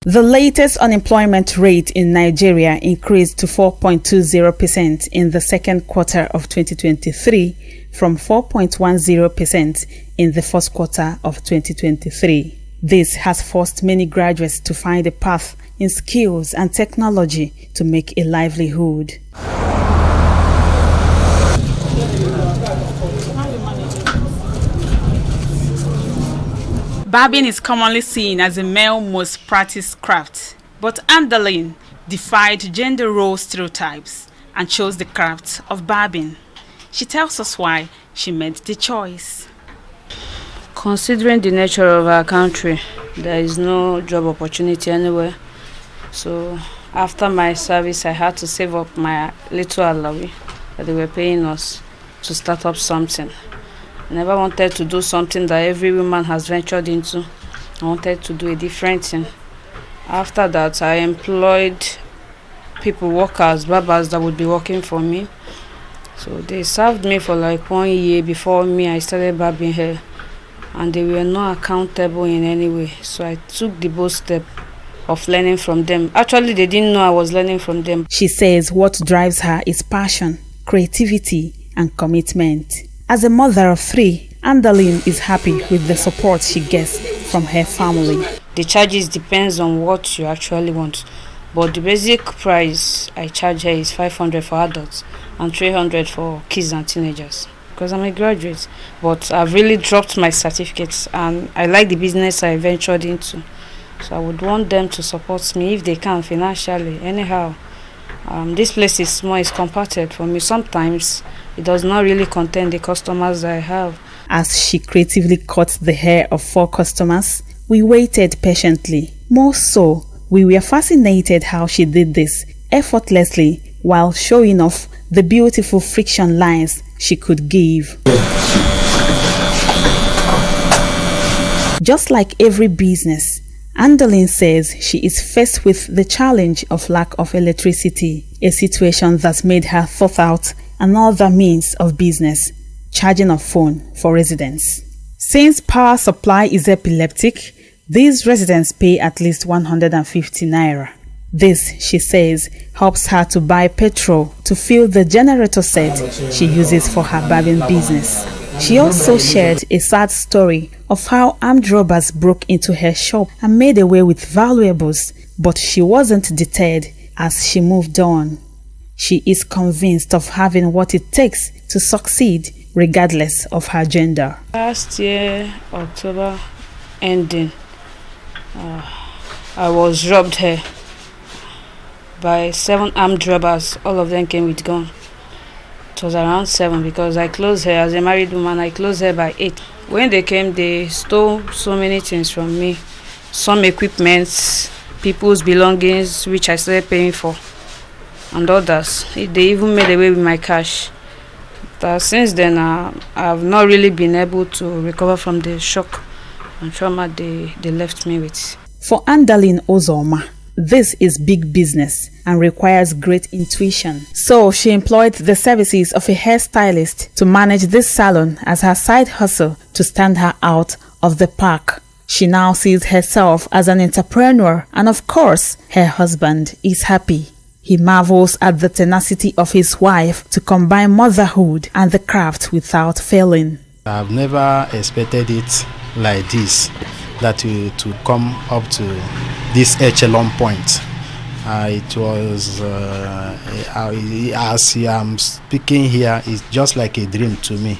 The latest unemployment rate in Nigeria increased to 4.20% in the second quarter of 2023 from 4.10% in the first quarter of 2023. This has forced many graduates to find a path in skills and technology to make a livelihood. Barbing is commonly seen as a male most practiced craft, but Andalin defied gender role stereotypes and chose the craft of barbing. She tells us why she made the choice. Considering the nature of our country, there is no job opportunity anywhere. So after my service, I had to save up my little allowance that they were paying us to start up something. I never wanted to do something that every woman has ventured into. I wanted to do a different thing. After that, I employed people, workers, barbers that would be working for me. So they served me for like 1 year before me. I started barbing hair, and they were not accountable in any way. So I took the bold step of learning from them. Actually, they didn't know I was learning from them. She says what drives her is passion, creativity, and commitment. As a mother of 3, Andalin is happy with the support she gets from her family. The charges depends on what you actually want, but the basic price I charge her is 500 for adults and 300 for kids and teenagers, because I'm a graduate. But I've really dropped my certificates and I like the business I ventured into. So I would want them to support me if they can financially. Anyhow, this place is small, it's compacted for me. Sometimes it does not really contain the customers I have. As she creatively cut the hair of 4 customers, we waited patiently. More so, we were fascinated how she did this effortlessly while showing off the beautiful friction lines she could give. Just like every business, Andalin says she is faced with the challenge of lack of electricity, a situation that's made her thought out another means of business, charging a phone for residents. Since power supply is epileptic, these residents pay at least 150 naira. This, she says, helps her to buy petrol to fill the generator set she uses for her barbing business. She also shared a sad story of how armed robbers broke into her shop and made away with valuables, but she wasn't deterred as she moved on. She is convinced of having what it takes to succeed regardless of her gender. Last year, October ending, I was robbed here by 7 armed robbers. All of them came with gun. It was around 7 because I closed here as a married woman. I closed here by 8. When they came, they stole so many things from me. Some equipment, people's belongings, which I started paying for, and others. They even made away with my cash. But since then, I have not really been able to recover from the shock and trauma they left me with. For Andalin Ozoma, this is big business and requires great intuition. So she employed the services of a hairstylist to manage this salon as her side hustle to stand her out of the pack. She now sees herself as an entrepreneur, and of course, her husband is happy. He marvels at the tenacity of his wife to combine motherhood and the craft without failing. I've never expected it like this, that to come up to this echelon point. It was, as I'm speaking here, it's just like a dream to me.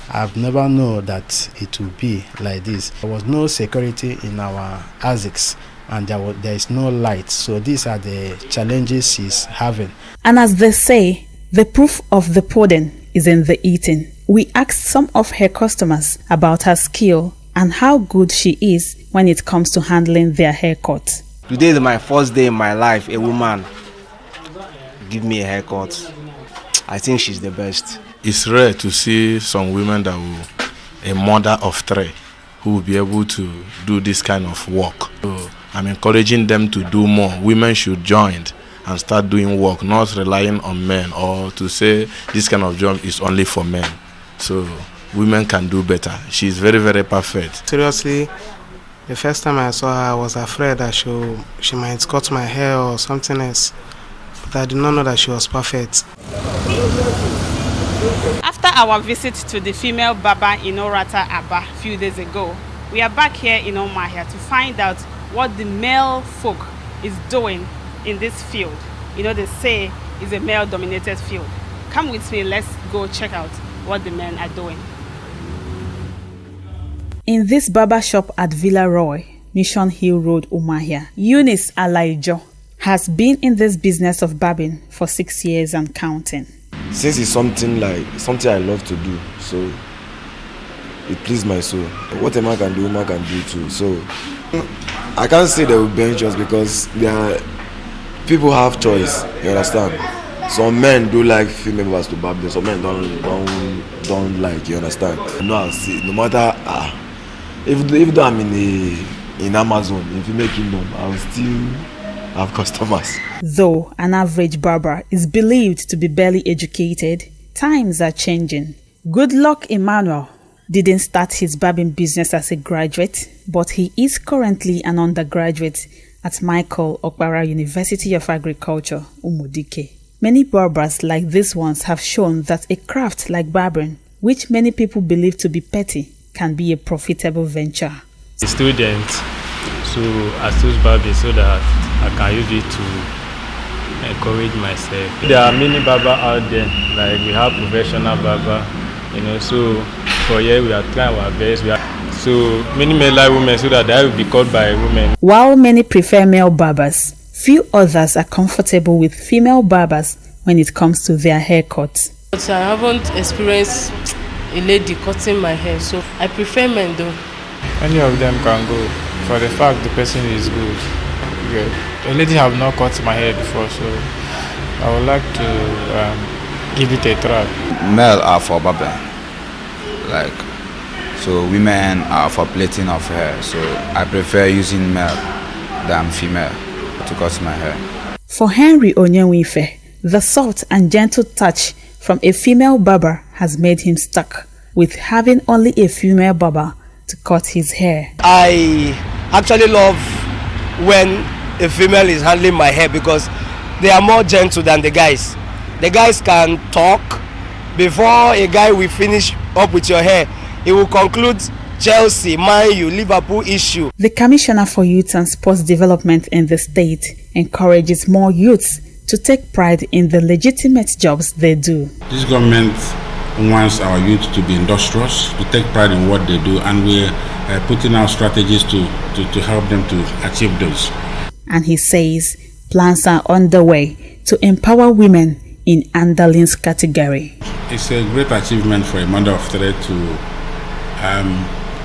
I've never known that it would be like this. There was no security in our ASICs, and there is no light. So these are the challenges she's having. And as they say, the proof of the pudding is in the eating. We asked some of her customers about her skill and how good she is when it comes to handling their haircut. Today is my first day in my life. A woman give me a haircut. I think she's the best. It's rare to see some women that will, a mother of three, who will be able to do this kind of work. So I'm encouraging them to do more. Women should join and start doing work, not relying on men or to say this kind of job is only for men. So women can do better. She's very, very perfect. Seriously, the first time I saw her, I was afraid that she might cut my hair or something else. But I did not know that she was perfect. After our visit to the female barber in Orata Aba a few days ago, we are back here in Umuahia to find out what the male folk is doing in this field. You know, they say it's a male-dominated field. Come with me, let's go check out what the men are doing. In this barber shop at Villa Roy, Mission Hill Road, Umuahia, Eunice Alaijo has been in this business of barbing for 6 years and counting. Since it's something I love to do, so it pleased my soul. What a man can do, woman can do too. So I can't say they will bench us because people have choice. You understand? Some men do like female members to barb them. Some men don't like. You understand? No, see, no matter if though I'm in Amazon, if you make kingdom, I will still have customers. Though an average barber is believed to be barely educated, times are changing. Goodluck Emmanuel didn't start his barbing business as a graduate, but he is currently an undergraduate at Michael Okpara University of Agriculture, Umudike. Many barbers like these ones have shown that a craft like barbering, which many people believe to be petty, can be a profitable venture. A student, so I choose barbing so that I can use it to encourage myself. There are many barbers out there, like we have professional barber, you know, so for here we are trying our best. So many men like women so that they will be called by women. While many prefer male barbers, few others are comfortable with female barbers when it comes to their haircuts. But I haven't experienced a lady cutting my hair, so I prefer men though. Any of them can go, for the fact the person is good. The lady have not cut my hair before, so I would like to give it a try. Male are for barbing, so women are for plaiting of hair, so I prefer using male than female to cut my hair. For Henry Onyenwife, the soft and gentle touch from a female barber has made him stuck with having only a female barber to cut his hair. I actually love when a female is handling my hair because they are more gentle than the guys. The guys can talk. Before a guy will finish up with your hair, he will conclude Chelsea, Man U, Liverpool issue. The Commissioner for Youth and Sports Development in the state encourages more youths to take pride in the legitimate jobs they do. This government wants our youth to be industrious, to take pride in what they do, and we're putting out strategies to help them to achieve those. And he says plans are underway to empower women in Andalin's category. It's a great achievement for a mother of three to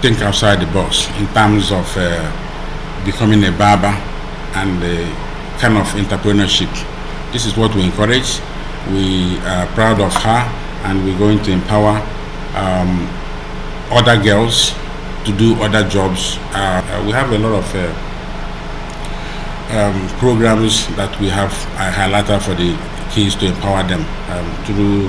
think outside the box in terms of becoming a barber and the kind of entrepreneurship. This is what we encourage. We are proud of her, and we're going to empower other girls to do other jobs. We have a lot of programs that we have highlighted for the kids to empower them through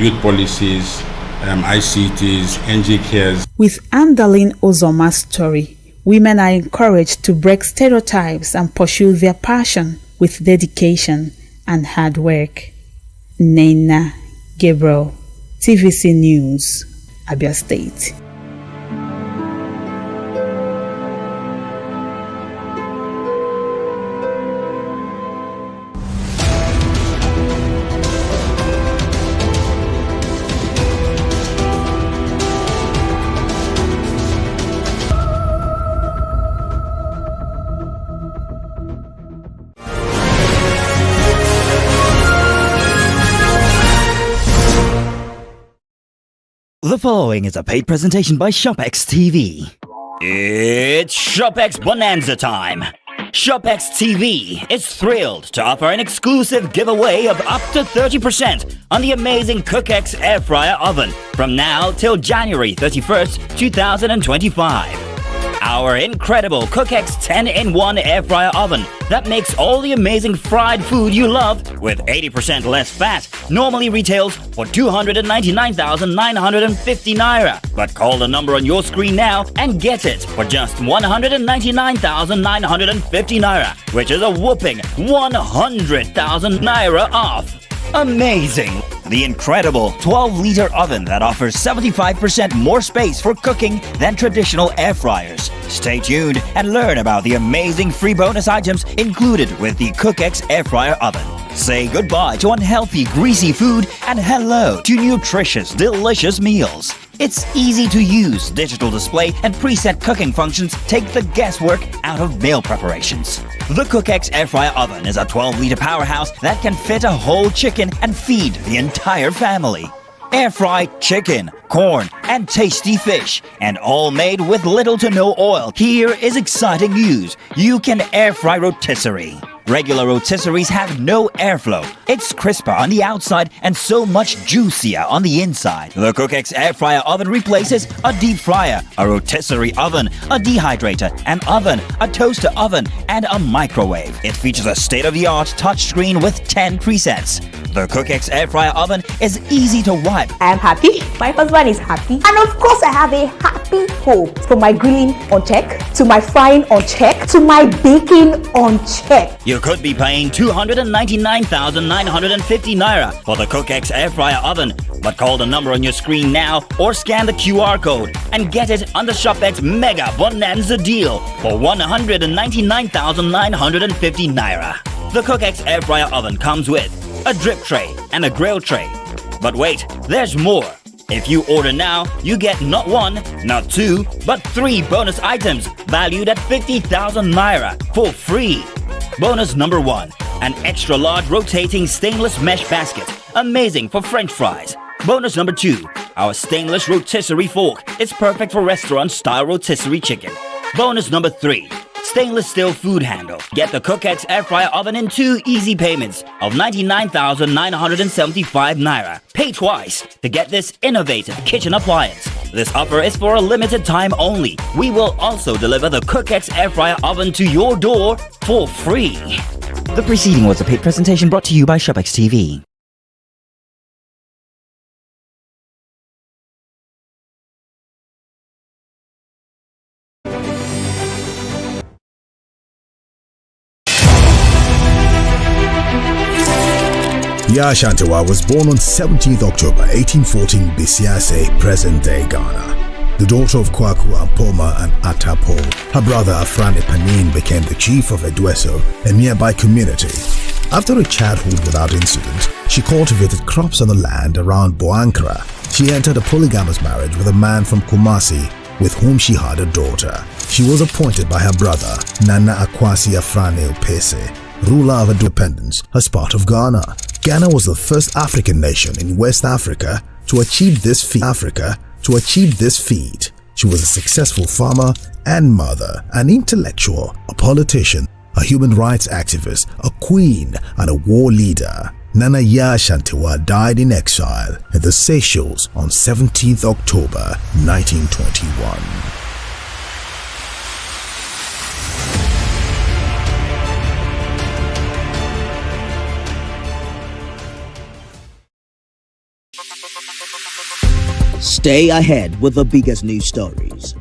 youth policies, ICTs, NG cares. With Andalin Ozoma's story, women are encouraged to break stereotypes and pursue their passion with dedication and hard work. Nena Gabriel, TVC News, Abia State. The following is a paid presentation by ShopX TV. It's ShopX Bonanza time. ShopX TV is thrilled to offer an exclusive giveaway of up to 30% on the amazing CookX Air Fryer Oven from now till January 31st, 2025. Our incredible CookX 10-in-1 Air Fryer Oven that makes all the amazing fried food you love with 80% less fat normally retails for 299,950 naira. But call the number on your screen now and get it for just 199,950 naira, which is a whopping 100,000 naira off. Amazing! The incredible 12-liter oven that offers 75% more space for cooking than traditional air fryers. Stay tuned and learn about the amazing free bonus items included with the CookX Air Fryer Oven. Say goodbye to unhealthy, greasy food and hello to nutritious, delicious meals. Its easy-to-use digital display and preset cooking functions take the guesswork out of meal preparations. The CookX Air Fryer Oven is a 12-liter powerhouse that can fit a whole chicken and feed the entire family. Air-fried chicken, corn, and tasty fish, and all made with little to no oil. Here is exciting news. You can air-fry rotisserie. Regular rotisseries have no airflow. It's crisper on the outside and so much juicier on the inside. The CookX Air Fryer Oven replaces a deep fryer, a rotisserie oven, a dehydrator, an oven, a toaster oven, and a microwave. It features a state-of-the-art touchscreen with 10 presets. The CookX Air Fryer Oven is easy to wipe. I am happy, my husband is happy, and of course I have a happy home. From my grilling on check, to my frying on check, to my baking on check. You could be paying 299,950 naira for the CookX Air Fryer Oven, but call the number on your screen now or scan the QR code and get it on the ShopX Mega Bonanza deal for 199,950 naira. The CookX Air Fryer Oven comes with a drip tray and a grill tray. But wait, there's more. If you order now, you get not one, not two, but 3 bonus items valued at 50,000 naira for free. Bonus number 1, an extra large rotating stainless mesh basket, amazing for French fries. Bonus number 2, our stainless rotisserie fork. It's perfect for restaurant-style rotisserie chicken. Bonus number 3, stainless steel food handle. Get the CookX Air Fryer Oven in 2 easy payments of 99,975 naira. Pay twice to get this innovative kitchen appliance. This offer is for a limited time only. We will also deliver the CookX Air Fryer Oven to your door for free. The preceding was a paid presentation brought to you by ShopX TV. Yashantewa was born on 17th October 1814 Bisiase, present-day Ghana. The daughter of Kwaku Ampoma and Atapo, her brother Afrani Panin became the chief of Edweso, a nearby community. After a childhood without incident, she cultivated crops on the land around Boankra. She entered a polygamous marriage with a man from Kumasi, with whom she had a daughter. She was appointed by her brother, Nana Akwasi Afrani Opese, ruler of independence, as part of Ghana. Ghana was the first African nation in West Africa to achieve this feat. She was a successful farmer and mother, an intellectual, a politician, a human rights activist, a queen, and a war leader. Nana Yashantewa died in exile in the Seychelles on 17th October 1921. Stay ahead with the biggest news stories.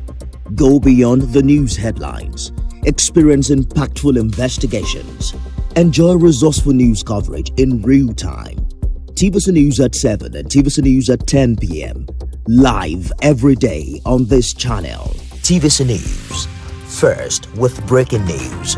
Go beyond the news headlines. Experience impactful investigations. Enjoy resourceful news coverage in real time. TVC News at 7 and TVC News at 10 p.m. Live every day on this channel. TVC News. First with breaking news.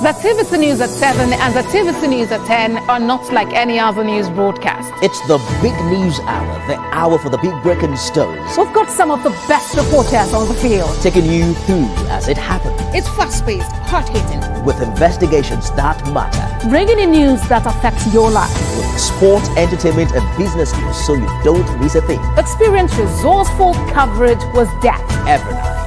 The TVC News at 7 and the TVC News at 10 are not like any other news broadcast. It's the big news hour, the hour for the big breaking stories. We've got some of the best reporters on the field, taking you through as it happens. It's fast-paced, hard-hitting, with investigations that matter. bringing in news that affects your life. With sport, entertainment and business news so you don't miss a thing. Experience resourceful coverage with depth every night.